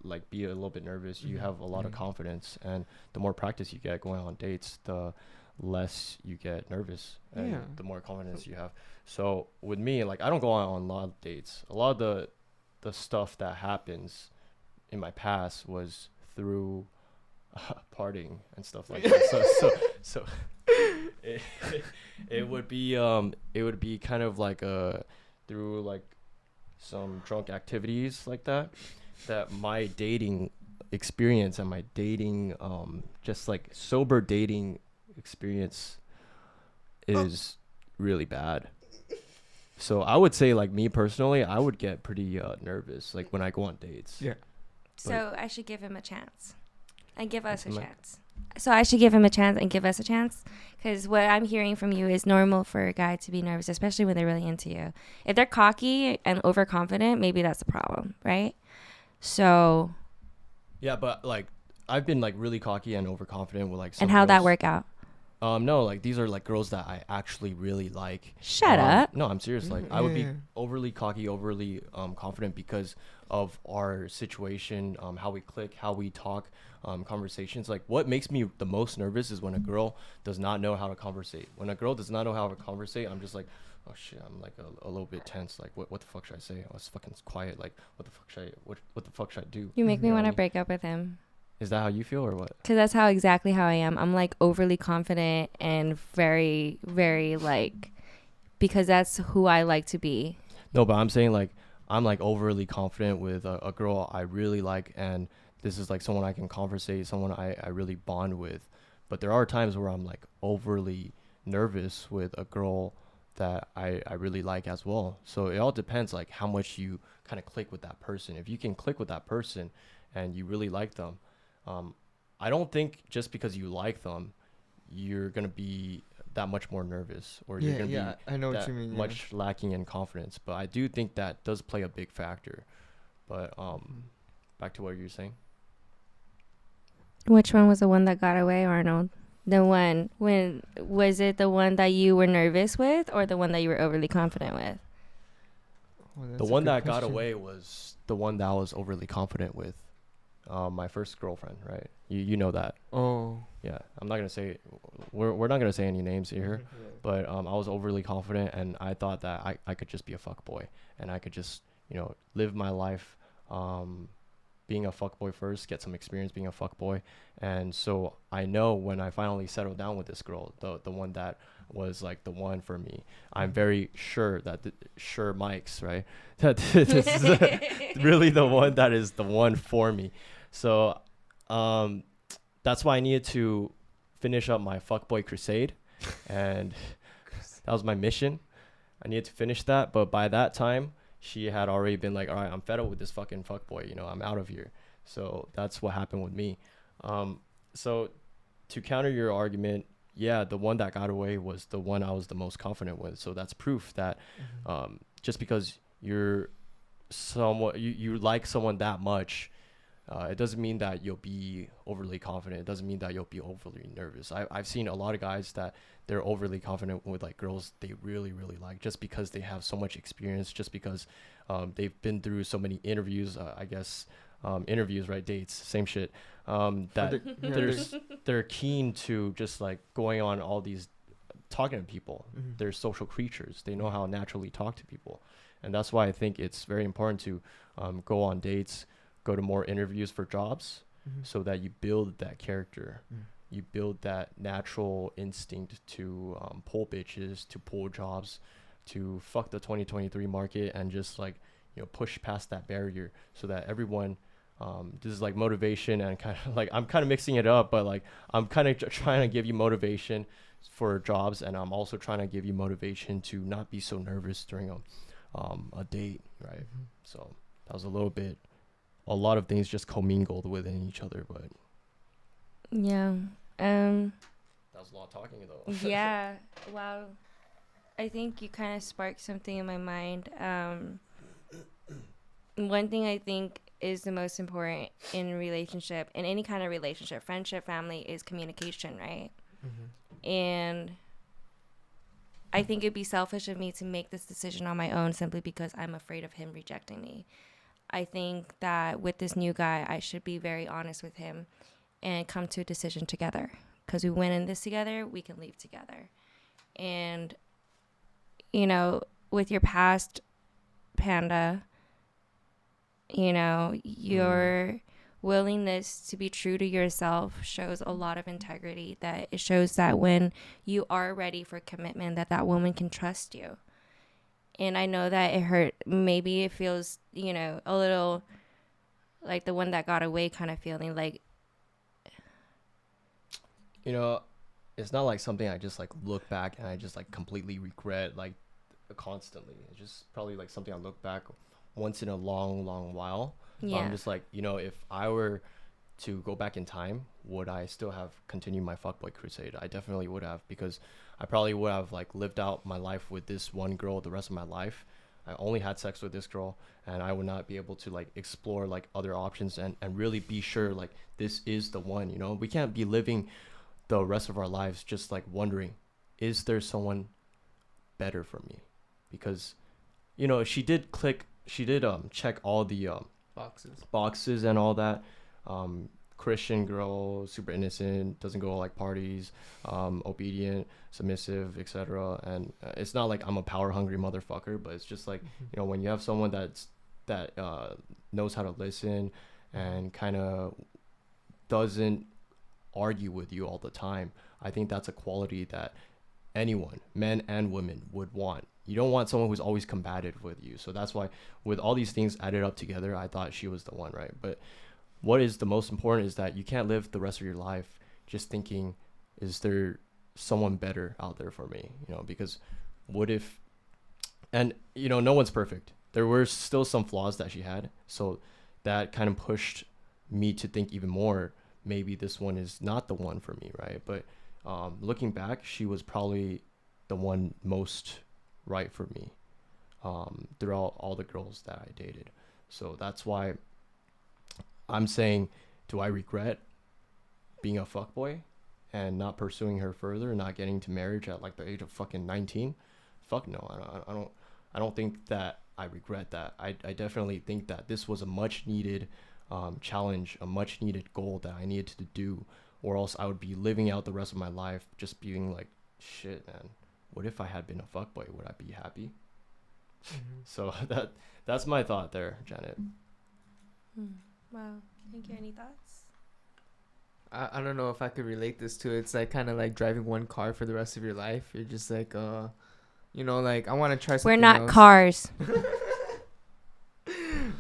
like be a little bit nervous. You have a lot of confidence, and the more practice you get going on dates, the less you get nervous, and Yeah. the more confidence you have. So with me, like I don't go out on a lot of dates. A lot of the stuff that happens in my past was through partying and stuff like that. So it, it would be kind of like through like some drunk activities like that, that my dating experience and my dating just like sober dating experience is really bad. So I would say, like, me personally, I would get pretty nervous like when I go on dates. Yeah. So I should give him a chance and give us a Am I- chance. So I should give him a chance and give us a chance, because what I'm hearing from you is normal for a guy to be nervous, especially when they're really into you. If they're cocky and overconfident, maybe that's the problem, right? So, Yeah, but like I've been like really cocky and overconfident with like some and how'd that girls. work out? No, like these are like girls that I actually really like. Shut up. No, I'm serious. Like I would be Yeah. overly cocky, overly confident because of our situation, how we click, how we talk, conversations. Like what makes me the most nervous is when a girl does not know how to conversate. When a girl does not know how to conversate, I'm just like, oh shit, I'm like a little bit tense. Like what the fuck should I say? I was fucking quiet. Like what the fuck should what the fuck should I do? You make me You know want what I to mean? break up with him. Is that how you feel or what? Because that's exactly how I am. I'm like overly confident and very, very like, because that's who I like to be. No, but I'm saying like I'm like overly confident with a girl I really like, and this is like someone I can conversate, someone I really bond with. But there are times where I'm like overly nervous with a girl that I really like as well. So it all depends like how much you kind of click with that person. If you can click with that person and you really like them, I don't think just because you like them, you're gonna be that much more nervous, or you're Yeah, gonna yeah, I know be what that you mean. Yeah. much lacking in confidence. But I do think that does play a big factor. But back to what you were saying. Which one was the one that got away, Arnold? The one when was it the one that you were nervous with, or the one that you were overly confident with? Well, The that's a one good that got question. away was the one that I was overly confident with. My first girlfriend, right? You know that. Oh. Yeah, I'm not gonna say we're not gonna say any names here, but I was overly confident, and I thought that I could just be a fuck boy, and I could just live my life being a fuck boy first, get some experience being a fuck boy. And so I know when I finally settled down with this girl, the one that was like the one for me, I'm very sure that sure Mike's right that this is really the one that is the one for me. So that's why I needed to finish up my fuckboy crusade, and that was my mission. I needed to finish that, but by that time, she had already been like, all right, I'm fed up with this fucking fuckboy, I'm out of here. So that's what happened with me. So to counter your argument, yeah, the one that got away was the one I was the most confident with. So that's proof that just because you're someone, you like someone that much, it doesn't mean that you'll be overly confident. It doesn't mean that you'll be overly nervous. I've seen a lot of guys that they're overly confident with like girls they really, really like, just because they have so much experience, just because they've been through so many interviews, interviews, right? Dates, same shit. That they're keen to just like going on all these, talking to people. They're social creatures. They know how naturally talk to people. And that's why I think it's very important to go on dates, go to more interviews for jobs, so that you build that character. You build that natural instinct to pull bitches, to pull jobs, to fuck the 2023 market, and just like push past that barrier, so that everyone this is like motivation, and kind of like I'm kind of mixing it up, but like I'm kind of trying to give you motivation for jobs, and I'm also trying to give you motivation to not be so nervous during a date, right? So that was a lot of things just commingled within each other, but Yeah. that was a lot of talking though. Yeah. Wow. I think you kind of sparked something in my mind. one thing I think is the most important in a relationship, in any kind of relationship, friendship, family, is communication, right? And I think it'd be selfish of me to make this decision on my own simply because I'm afraid of him rejecting me. I think that with this new guy, I should be very honest with him and come to a decision together. Because we went in this together, we can leave together. And, you know, with your past, Panda, you know, your willingness to be true to yourself shows a lot of integrity. That it shows that when you are ready for commitment, that woman can trust you. And I know that it hurt. Maybe it feels, you know, a little like the one that got away kind of feeling. Like, You know, it's not like something I just like look back and I just like completely regret like constantly. It's just probably like something I look back once in a long while. yeah. I'm just like, you know, if I were to go back in time, would I still have continued my fuckboy crusade? I definitely would have, because I probably would have like lived out my life with this one girl the rest of my life. I only had sex with this girl, and I would not be able to like explore like other options and really be sure like this is the one. You know, we can't be living the rest of our lives just like wondering, is there someone better for me? Because, you know, she did check all the boxes and all that. Christian girl, super innocent, doesn't go like parties, obedient, submissive, etc. And it's not like I'm a power hungry motherfucker, but it's just like, you know, when you have someone that knows how to listen and kind of doesn't argue with you all the time, I think that's a quality that anyone, men and women, would want. You don't want someone who's always combative with you. So that's why with all these things added up together, I thought she was the one, right? But what is the most important is that you can't live the rest of your life just thinking, is there someone better out there for me? You know, because what if, and you know, no one's perfect. There were still some flaws that she had. So that kind of pushed me to think even more, maybe this one is not the one for me, right? But looking back, she was probably the one most right for me throughout all the girls that I dated. So that's why I'm saying, do I regret being a fuckboy and not pursuing her further, not getting to marriage at like the age of fucking 19? Fuck no. I don't think that I regret that. I definitely think that this was a much needed challenge, a much needed goal that I needed to do, or else I would be living out the rest of my life just being like, shit, man, what if I had been a fuckboy? Would I be happy? So that's my thought there, Janet. Wow. Thank you. Any thoughts? I don't know if I could relate this to it. It's like kind of like driving one car for the rest of your life. You're just like, you know, like I want to try something We're not else. cars.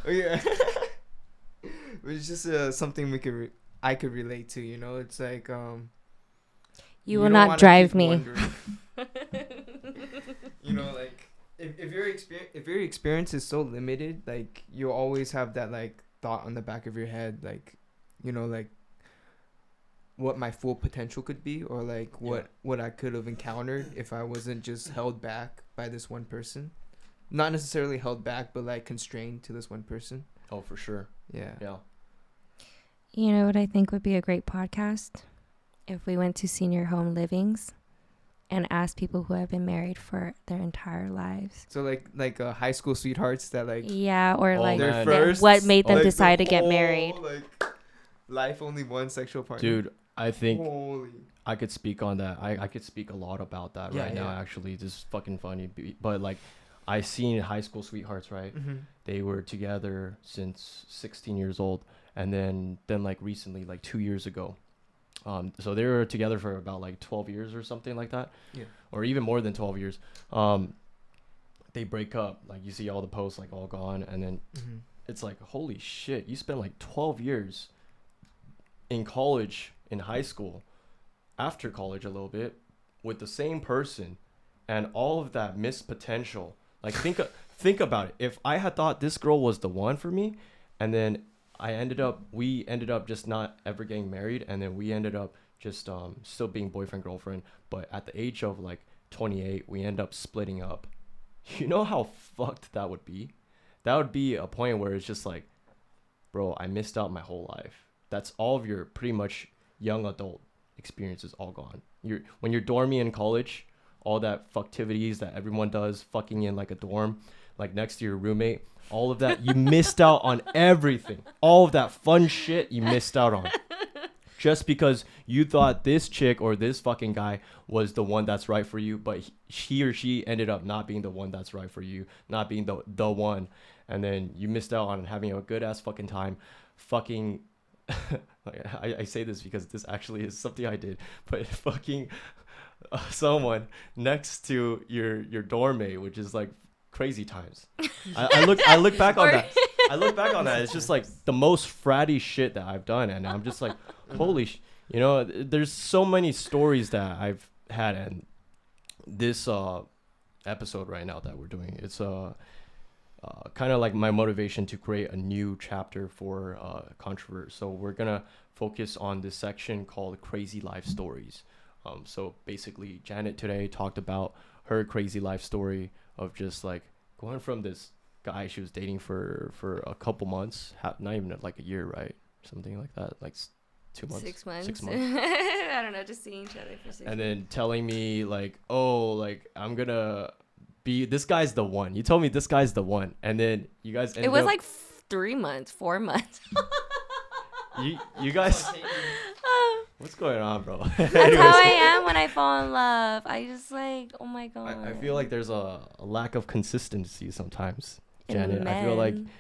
Oh, yeah. It's just something I could relate to, you know. It's like You will don't not wanna drive keep me. wondering. You know, like if your experience is so limited, like you'll always have that like thought on the back of your head, like, you know, like what my full potential could be, or like what I could have encountered if I wasn't just held back by this one person. Not necessarily held back, but like constrained to this one person. Oh, for sure. Yeah. You know what I think would be a great podcast? If we went to senior home livings and asked people who have been married for their entire lives. So like high school sweethearts that like Yeah, or Oh, like man. first, what made them like, decide the to get whole, married. Like life only one sexual partner. Dude, I think Holy. I could speak on that. I could speak a lot about that Yeah, right now, yeah. actually. This is fucking funny. But like, I seen high school sweethearts, right? Mm-hmm. They were together since 16 years old. And then like recently, like 2 years ago. So they were together for about like 12 years or something like that. Yeah. Or even more than 12 years. They break up. Like you see all the posts like all gone. And then Mm-hmm. it's like, holy shit, you spent like 12 years in college, in high school, after college a little bit, with the same person, and all of that missed potential. Like think about it. If I had thought this girl was the one for me, and then we ended up just not ever getting married, and then we ended up just still being boyfriend girlfriend, but at the age of like 28 we end up splitting up. You know how fucked that would be? that would be a point where it's just like, bro, I missed out my whole life. That's all of your pretty much young adult experiences all gone. When you're dorming in college, all that fucktivities that everyone does, fucking in like a dorm, like next to your roommate, all of that, you missed out on everything. All of that fun shit you missed out on. Just because you thought this chick or this fucking guy was the one that's right for you, but he or she ended up not being the one that's right for you, not being the one. And then you missed out on having a good ass fucking time, fucking. Like, I say this because this actually is something I did, but fucking someone next to your dorm mate, which is like crazy times. I look back on that. I look back on that. It's just like the most fratty shit that I've done, and I'm just like, holy, you know, there's so many stories that I've had, and this episode right now that we're doing, it's kind of like my motivation to create a new chapter for Controvert. So we're gonna focus on this section called Crazy Life Stories. So basically, Janet today talked about her crazy life story of just like going from this guy she was dating for a couple months, not even like a year, right? Something like that, like 2 months, 6 months. 6 months. I don't know, just seeing each other for 6 months. And then telling me like, oh, like I'm gonna be, this guy's the one. You told me this guy's the one, and then you guys ended It was up, like 3 months, 4 months. you guys, what's going on, bro? That's how I am when I fall in love. I just like, oh my god. I feel like there's a lack of consistency sometimes, In Janet. I feel like men.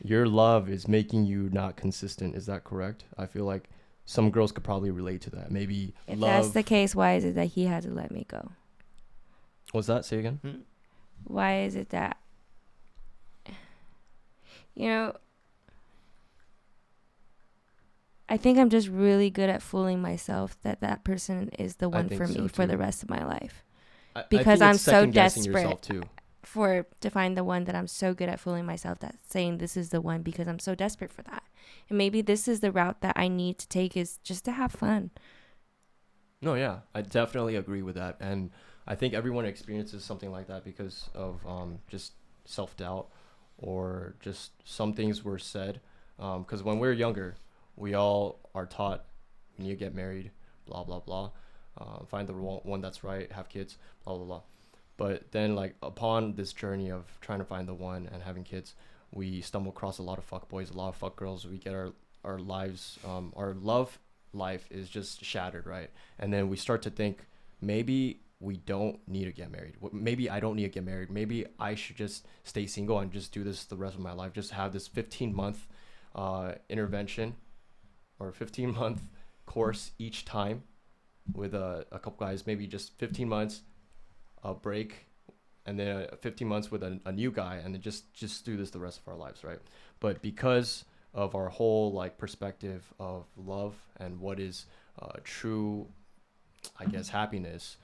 your love is making you not consistent. Is that correct? I feel like some girls could probably relate to that. Maybe If love. that's the case, why is it that he had to let me go? What's that? Say again. Why is it that, you know, I think I'm just really good at fooling myself that that person is the one think for so me for too. the rest of my life. I Because think I'm it's so second-guessing desperate. yourself too. To find the one, that I'm so good at fooling myself that saying this is the one because I'm so desperate for that. And maybe this is the route that I need to take, is just to have fun. No, yeah, I definitely agree with that, and I think everyone experiences something like that because of just self-doubt, or just some things were said. Because when we're younger, we all are taught you need to get married, blah blah blah, find the one that's right, have kids, blah blah blah. But then, like, upon this journey of trying to find the one and having kids, we stumble across a lot of fuck boys, a lot of fuck girls. We get our lives, our love life is just shattered, right? And then we start to think, maybe we don't need to get married. Maybe I don't need to get married. Maybe I should just stay single and just do this the rest of my life. Just have this 15-month intervention or 15-month course each time with a couple guys. Maybe just 15 months, a break, and then 15 months with a new guy, and then just do this the rest of our lives, right? But because of our whole like perspective of love and what is true, I guess, happiness,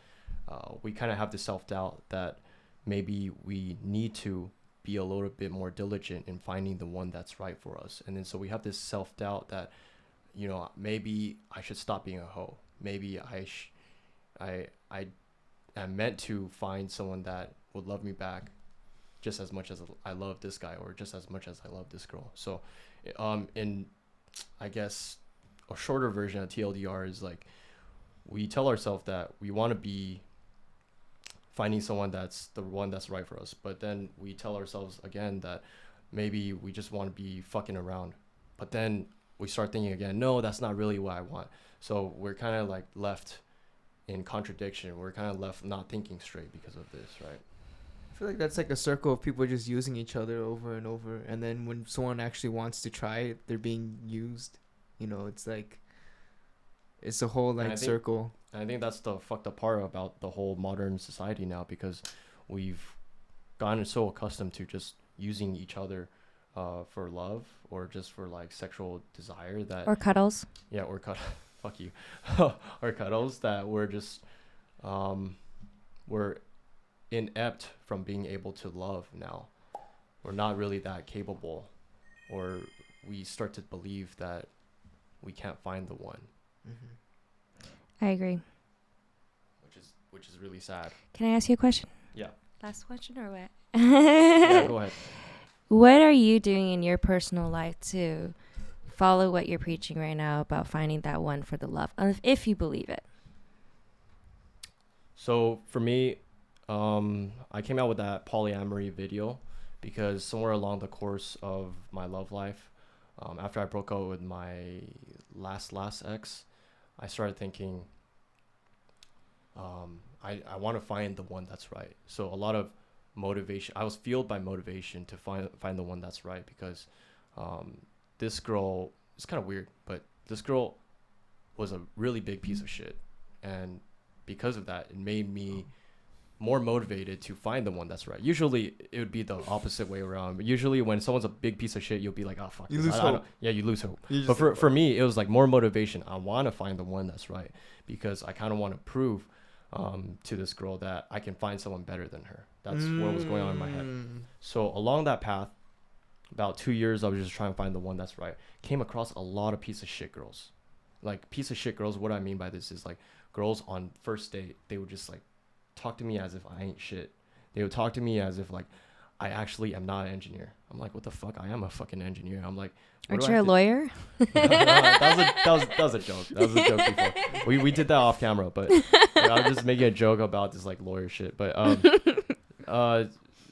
we kind of have the self-doubt that maybe we need to be a little bit more diligent in finding the one that's right for us. And then so we have this self-doubt that, you know, maybe I should stop being a hoe. Maybe I am meant to find someone that would love me back just as much as I love this guy, or just as much as I love this girl. So in, I guess, a shorter version of TLDR is like, we tell ourselves that we want to be finding someone that's the one that's right for us, but then we tell ourselves again that maybe we just want to be fucking around, but then we start thinking again, no, that's not really what I want. So we're kind of like left in contradiction. We're kind of left not thinking straight because of this, right? I feel like that's like a circle of people just using each other over and over, and then when someone actually wants to try it, they're being used. You know, it's like, it's a whole like circle. And I think that's the fucked up part about the whole modern society now, because we've gotten so accustomed to just using each other for love, or just for like sexual desire, that Or cuddles. yeah, or fuck you, or cuddles, that we're just we're inept from being able to love now. We're not really that capable, or we start to believe that we can't find the one, I agree. which is really sad. Can I ask you a question? Yeah. Last question or what? Yeah, go ahead. What are you doing in your personal life to follow what you're preaching right now about finding that one for the love, if you believe it? So for me, I came out with that polyamory video because somewhere along the course of my love life, after I broke up with my last ex, I started thinking, I want to find the one that's right. So a lot of motivation. I was fueled by motivation to find the one that's right because this girl, it's kind of weird, but this girl was a really big piece of shit, and because of that, it made me more motivated to find the one that's right. Usually it would be the opposite way around, but usually when someone's a big piece of shit, you'll be like, oh fuck, You this. lose I hope. don't- yeah, you lose hope. You But just- for me, it was like more motivation. I want to find the one that's right because I kind of want to prove to this girl that I can find someone better than her. That's what was going on in my head. So along that path, about 2 years, I was just trying to find the one that's right. Came across a lot of piece of shit girls. Like piece of shit girls, what I mean by this is like girls on first date, they would just like talk to me as if I ain't shit. They would talk to me as if like I actually am not an engineer. I'm like, what the fuck? I am a fucking engineer. I'm like, what Aren't do I you a have to- lawyer? that was a joke. That was a joke before. We did that off camera, but I was just making a joke about this like lawyer shit. But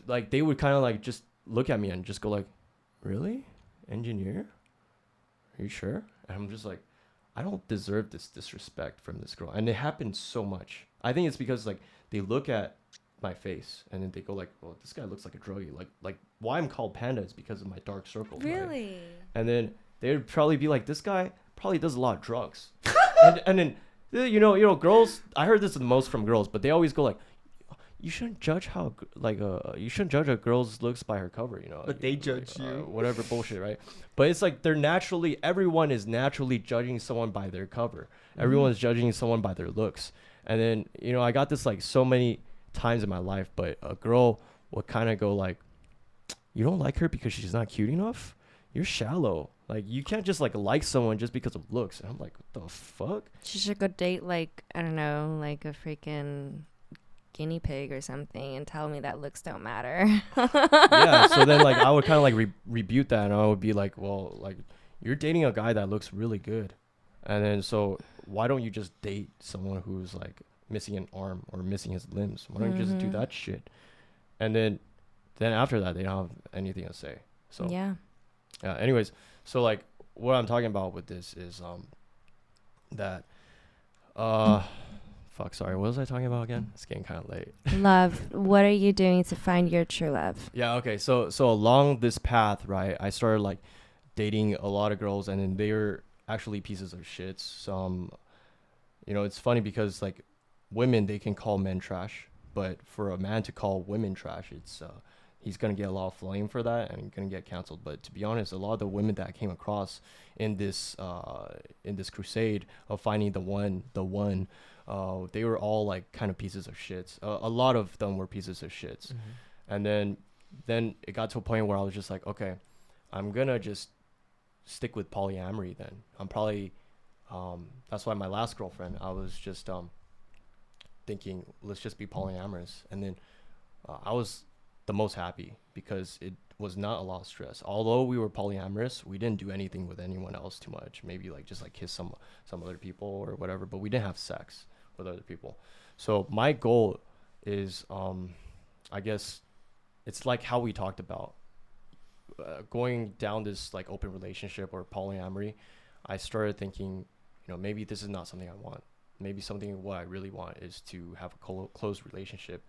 like they would kind of like just look at me and just go like, really, engineer? Are you sure? And I'm just like, I don't deserve this disrespect from this girl, and it happens so much. I think it's because like they look at my face and then they go like, well, this guy looks like a druggie. Like why I'm called Panda is because of my dark circles. right? Really? And then they would probably be like, this guy probably does a lot of drugs. and then you know girls, I heard this the most from girls, but they always go like, you shouldn't judge you shouldn't judge a girl's looks by her cover, you know. But they Like, judge you. whatever bullshit, right? But it's like everyone is naturally judging someone by their cover. Everyone's judging someone by their looks. And then, you know, I got this like so many times in my life, but a girl would kind of go like, you don't like her because she's not cute enough? You're shallow. Like, you can't just like someone just because of looks. And I'm like, what the fuck? She should go date like, I don't know, like a freaking guinea pig or something and tell me that looks don't matter. Yeah, so then like I would kind of like rebuke that, and I would be like, well, like you're dating a guy that looks really good, and then so why don't you just date someone who's like missing an arm or missing his limbs? Why don't you just do Mhm. that shit? And then after that, they don't have anything to say. So Yeah. anyways, so like what I'm talking about with this is that fuck, sorry, what was I talking about again? It's getting kind of late. Love. What are you doing to find your true love? Yeah, okay. So along this path, right, I started like dating a lot of girls, and then they were actually pieces of shits. Some, you know, it's funny because like women, they can call men trash, but for a man to call women trash, it's he's gonna get a lot of flame for that and gonna get canceled. But to be honest, a lot of the women that I came across in this crusade of finding the one, they were all like kind of pieces of shits. A lot of them were pieces of shits. And then it got to a point where I was just like, okay, I'm gonna just stick with polyamory then. I'm probably that's why my last girlfriend, I was just thinking, let's just be polyamorous. And then I was the most happy because it was not a lot of stress. Although we were polyamorous, we didn't do anything with anyone else too much. Maybe like just like kiss some other people or whatever, but we didn't have sex with other people. So my goal is I guess it's like how we talked about going down this like open relationship or polyamory. I started thinking, you know, maybe this is not something I want. Maybe something what I really want is to have a close relationship.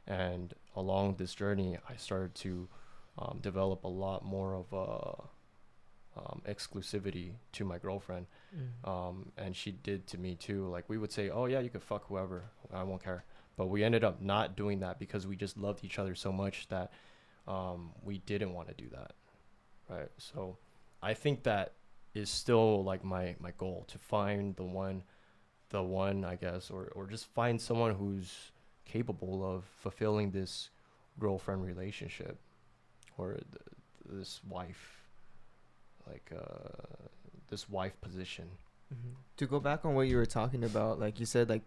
And along this journey, I started to develop a lot more of exclusivity to my girlfriend. And she did to me too. Like we would say, oh yeah, you could fuck whoever, I won't care. But we ended up not doing that because we just loved each other so much that we didn't want to do that, right? So I think that is still like my goal, to find the one, I guess, or just find someone who's capable of fulfilling this girlfriend relationship or this wife, like this wife position. To go back on what you were talking about, like you said, like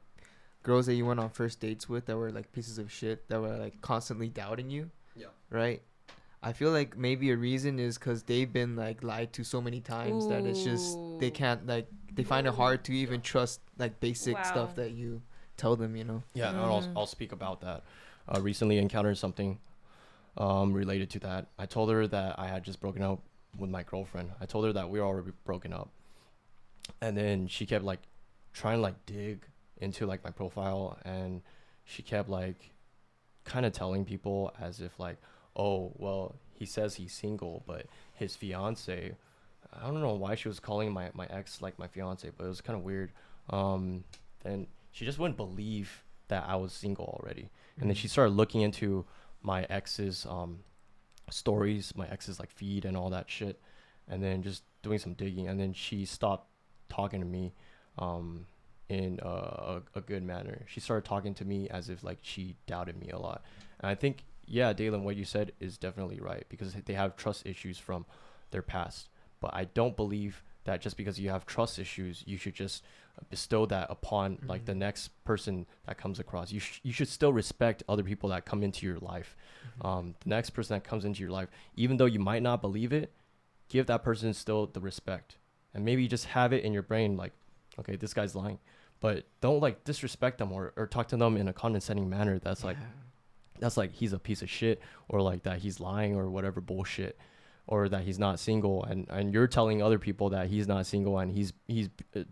girls that you went on first dates with that were like pieces of shit that were like constantly doubting you. Yeah. Right. I feel like maybe a reason is because they've been like lied to so many times that it's just they Ooh. can't like they find it hard to even trust like basic Wow. stuff that you tell them. You know. Yeah, and Mm. I'll speak about that. Recently encountered something related to that. I told her that I had just broken up with my girlfriend. I told her that we were already broken up, and then she kept like trying to like dig into like my profile, and she kept like kind of telling people as if like, oh well, he says he's single, but his fiance, I don't know why she was calling my ex like my fiance, but it was kind of weird. And she just wouldn't believe that I was single already, and then she started looking into my ex's stories, my ex's like feed and all that shit, and then just doing some digging, and then she stopped talking to me in a good manner. She started talking to me as if like she doubted me a lot. And I think, yeah, Dalen, what you said is definitely right, because they have trust issues from their past. But I don't believe that just because you have trust issues, you should just bestow that upon like the next person that comes across. You should still respect other people that come into your life. The next person that comes into your life, even though you might not believe it, give that person still the respect. And maybe just have it in your brain like, okay, this guy's lying. But don't like disrespect them or talk to them in a condescending manner that's like he's a piece of shit, or like that he's lying or whatever bullshit, or that he's not single, and you're telling other people that he's not single and he's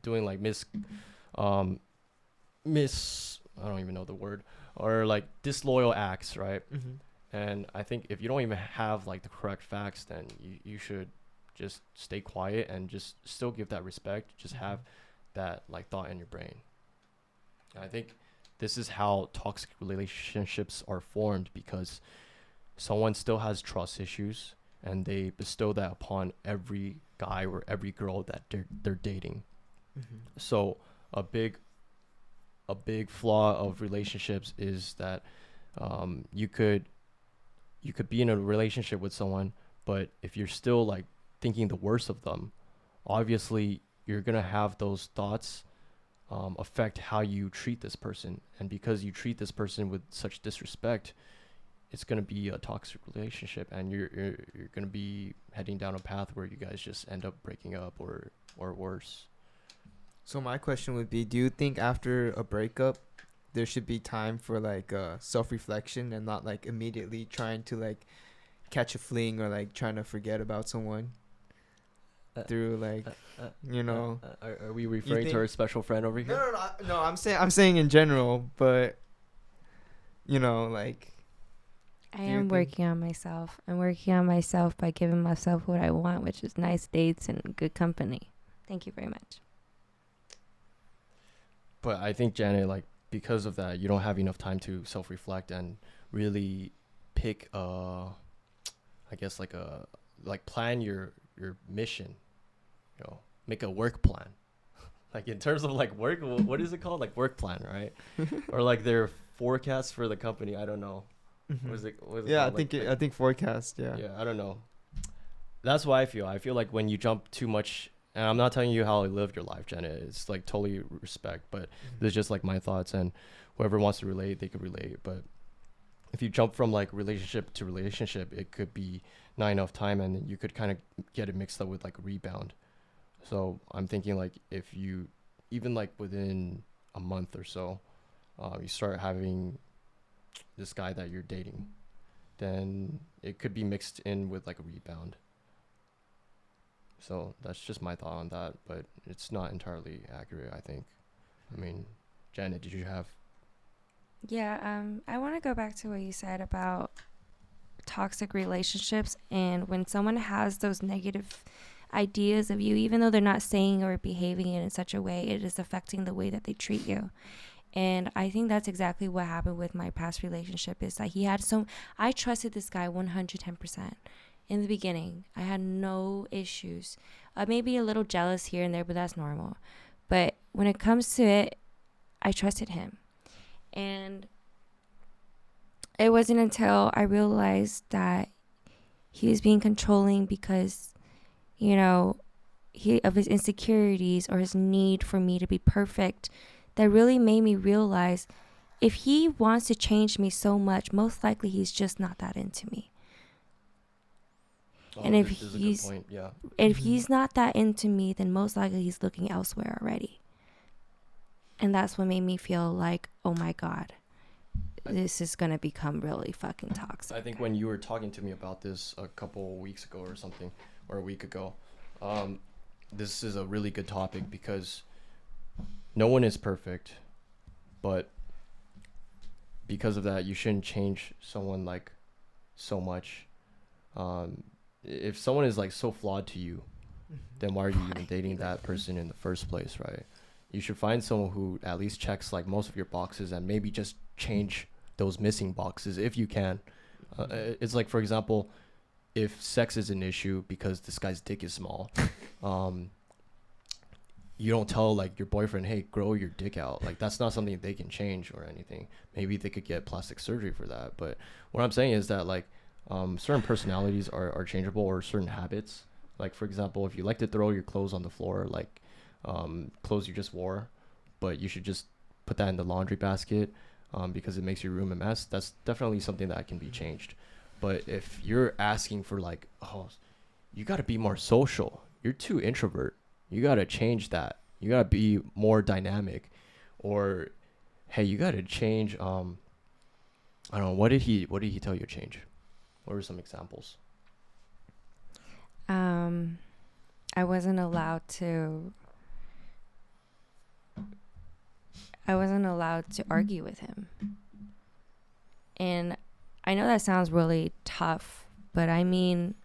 doing like miss I don't even know the word, or like disloyal acts, right? And I think if you don't even have like the correct facts, then you should just stay quiet and just still give that respect. Just have that like thought in your brain. And I think this is how toxic relationships are formed, because someone still has trust issues and they bestow that upon every guy or every girl that they're dating. So a big flaw of relationships is that you could be in a relationship with someone, but if you're still like thinking the worst of them, obviously you're gonna have those thoughts affect how you treat this person. And because you treat this person with such disrespect, it's gonna be a toxic relationship, and you're gonna be heading down a path where you guys just end up breaking up or worse. So my question would be, do you think after a breakup there should be time for like self-reflection and not like immediately trying to like catch a fling or like trying to forget about someone through like you know Are we referring to our special friend over here? no I'm saying in general, but you know, like I Do you am think- working on myself. I'm working on myself by giving myself what I want, which is nice dates and good company. Thank you very much. But I think, Janet, like because of that, you don't have enough time to self-reflect and really pick I guess like plan your mission, you know, make a work plan. Like in terms of like work, what is it called? Like work plan, right? Or like their forecast for the company. I don't know. What is it yeah, called? I think forecast, yeah. Yeah, I don't know. That's what I feel. I feel like when you jump too much, and I'm not telling you how I live your life, Janet. It's like totally respect, but this is just like my thoughts, and whoever wants to relate, they could relate. But if you jump from like relationship to relationship, it could be not enough time, and you could kind of get it mixed up with like a rebound. So I'm thinking like if you, even like within a month or so, you start having this guy that you're dating, then it could be mixed in with like a rebound. So that's just my thought on that, but it's not entirely accurate, I think. I mean, Janet, did you have? Yeah, I want to go back to what you said about toxic relationships, and when someone has those negative ideas of you, even though they're not saying or behaving in such a way, it is affecting the way that they treat you. And I think that's exactly what happened with my past relationship, is that I trusted this guy 110%. In the beginning, I had no issues. Maybe a little jealous here and there, but that's normal. But when it comes to it, I trusted him. And it wasn't until I realized that he was being controlling because, you know, of his insecurities or his need for me to be perfect, that really made me realize if he wants to change me so much, most likely he's just not that into me. And if this is a good he's point. Yeah. if Mhm. he's not that into me, then most likely he's looking elsewhere already. And that's what made me feel like, oh my God, this is gonna become really fucking toxic. I think when you were talking to me about this a couple weeks ago or something, or a week ago, this is a really good topic because no one is perfect, but because of that, you shouldn't change someone like so much. If someone is like so flawed to you, then why are you even dating that person in the first place, right? You should find someone who at least checks like most of your boxes and maybe just change those missing boxes if you can. It's like, for example, if sex is an issue because this guy's dick is small, you don't tell like your boyfriend, hey, grow your dick out. Like that's not something they can change or anything. Maybe they could get plastic surgery for that. But what I'm saying is that like certain personalities are changeable, or certain habits. Like for example, if you like to throw your clothes on the floor, like clothes you just wore, but you should just put that in the laundry basket because it makes your room a mess. That's definitely something that can be changed. But if you're asking for like, oh, you got to be more social. You're too introvert. You got to change that. You got to be more dynamic. Or, hey, you got to change. I don't know. What did he tell you to change? What were some examples? I wasn't allowed to argue with him. And I know that sounds really tough, but I mean,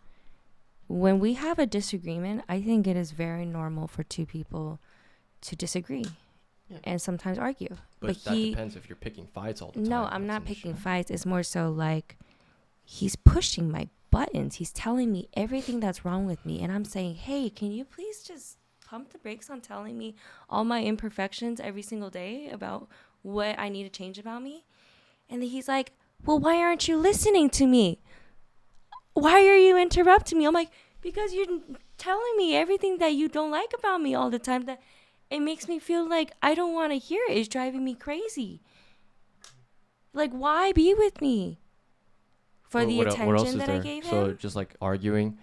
when we have a disagreement, I think it is very normal for two people to disagree and sometimes argue. But that depends if you're picking fights all the time. No, I'm That's not an picking issue. fights. It's more so like he's pushing my buttons. He's telling me everything that's wrong with me. And I'm saying, hey, can you please just pump the brakes on telling me all my imperfections every single day about what I need to change about me? And then he's like, well, why aren't you listening to me? Why are you interrupting me? I'm like, because you're telling me everything that you don't like about me all the time, that it makes me feel like I don't want to hear it. It's driving me crazy. Like, why be with me? For the attention that I gave him? So just like arguing,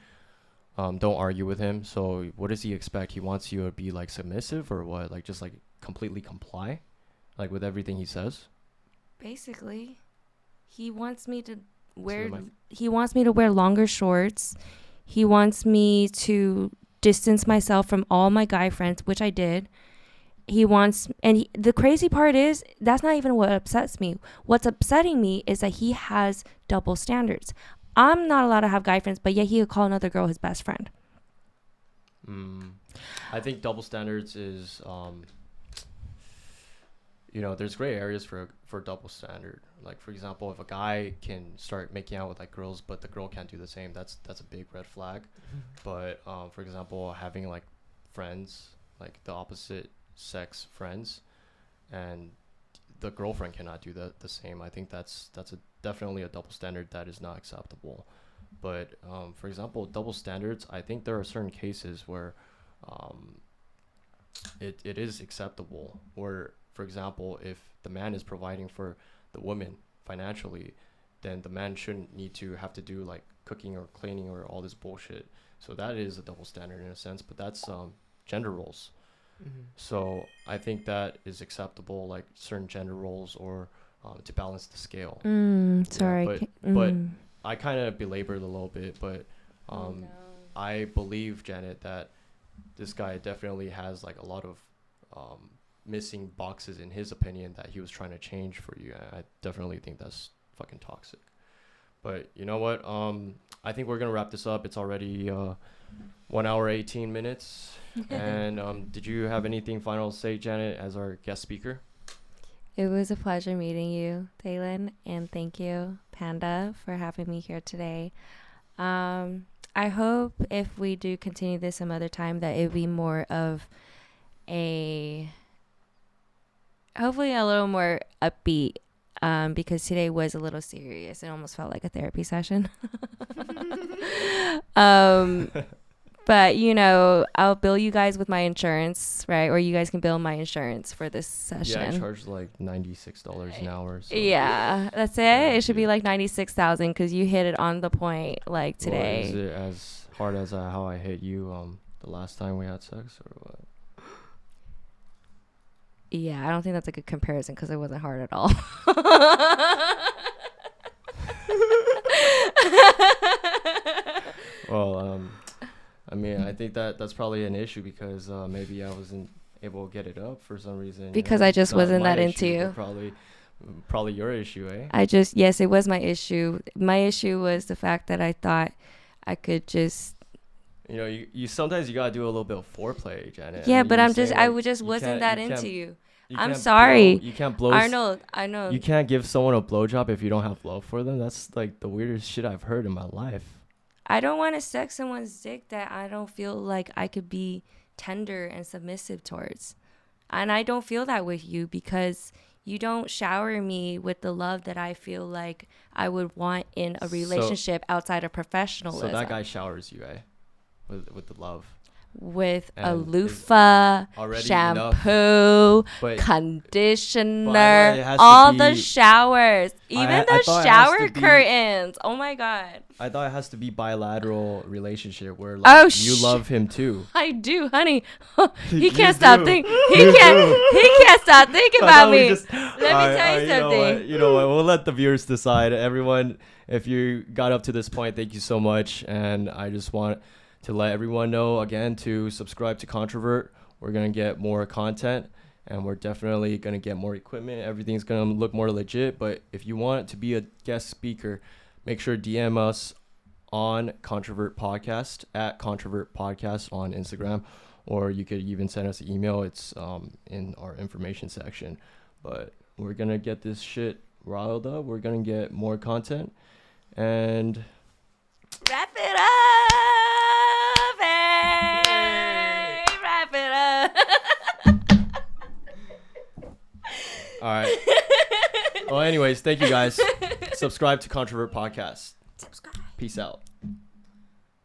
don't argue with him. So what does he expect? He wants you to be like submissive or what? Like just like completely comply, like with everything he says. Basically, he wants me to the wear. mic. He wants me to wear longer shorts. He wants me to distance myself from all my guy friends, which I did. The crazy part is that's not even what upsets me. What's upsetting me is that he has double standards. I'm not allowed to have guy friends, but yet he could call another girl his best friend. I think double standards is, there's gray areas for double standard. Like for example, if a guy can start making out with like girls, but the girl can't do the same, that's a big red flag. But for example, having like friends, like the opposite sex friends, and the girlfriend cannot do the same. I think that's definitely a double standard that is not acceptable. But for example, double standards, I think there are certain cases where it is acceptable. Where, for example, if the man is providing for the woman financially, then the man shouldn't need to have to do like cooking or cleaning or all this bullshit. So that is a double standard in a sense, but that's gender roles. So I think that is acceptable, like certain gender roles, or to balance the scale. Sorry. But I kind of belabored a little bit, but I believe, Janet, that this guy definitely has like a lot of missing boxes in his opinion that he was trying to change for you. I definitely think that's fucking toxic. But you know what? I think we're gonna wrap this up. It's already 1 hour 18 minutes. And did you have anything final to say, Janet, as our guest speaker? It was a pleasure meeting you, Thalen, and thank you, Panda, for having me here today. I hope if we do continue this some other time that it would be more of hopefully a little more upbeat, because today was a little serious. It almost felt like a therapy session. But you know, I'll bill you guys with my insurance, right? Or you guys can bill my insurance for this session. Yeah, I charge like $96 an hour. So. Yeah, that's it. Yeah, It should be dude. like 96,000 because you hit it on the point like Well, is today. it as hard as how I hit you the last time we had sex, or what? Yeah, I don't think that's a good comparison because it wasn't hard at all. Well, I mean, I think that's probably an issue because maybe I wasn't able to get it up for some reason. Because I just Not wasn't my that into issue, you. but probably your issue, eh? Yes, it was my issue. My issue was the fact that I thought I could just. You know, you sometimes you gotta do a little bit of foreplay, Janet. Yeah, And but you I'm just. say, I like, would just you wasn't can't- that you into can't- you. you I'm can't sorry. you can't blow. I know. You can't give someone a blowjob if you don't have love for them. That's like the weirdest shit I've heard in my life. I don't want to suck someone's dick that I don't feel like I could be tender and submissive towards. And I don't feel that with you because you don't shower me with the love that I feel like I would want in a So- relationship outside of professionalism. So that guy showers you, eh? With the love. with a And is loofah, already shampoo, But conditioner, it has to all be- the showers, even I the thought it has shower to be- curtains. Oh my god. I thought it has to be bilateral relationship where Oh, like, you love him too. I do, honey. he You can't stop do. thinking. You He can't stop thinking I about thought we me. just- Let me Alright, tell you alright, something. You know what? We'll let the viewers decide. Everyone, if you got up to this point, thank you so much. And I just want to let everyone know again to subscribe to Controvert. We're gonna get more content, and we're definitely gonna get more equipment. Everything's gonna look more legit. But if you want to be a guest speaker, make sure DM us on Controvert Podcast at Controvert Podcast on Instagram, or you could even send us an email. It's in our information section. But we're gonna get this shit riled up. We're gonna get more content, and Wrap it up. Hey, wrap it up. all right. Well, anyways, thank you guys. Subscribe to Controvert Podcast. Subscribe. Peace out.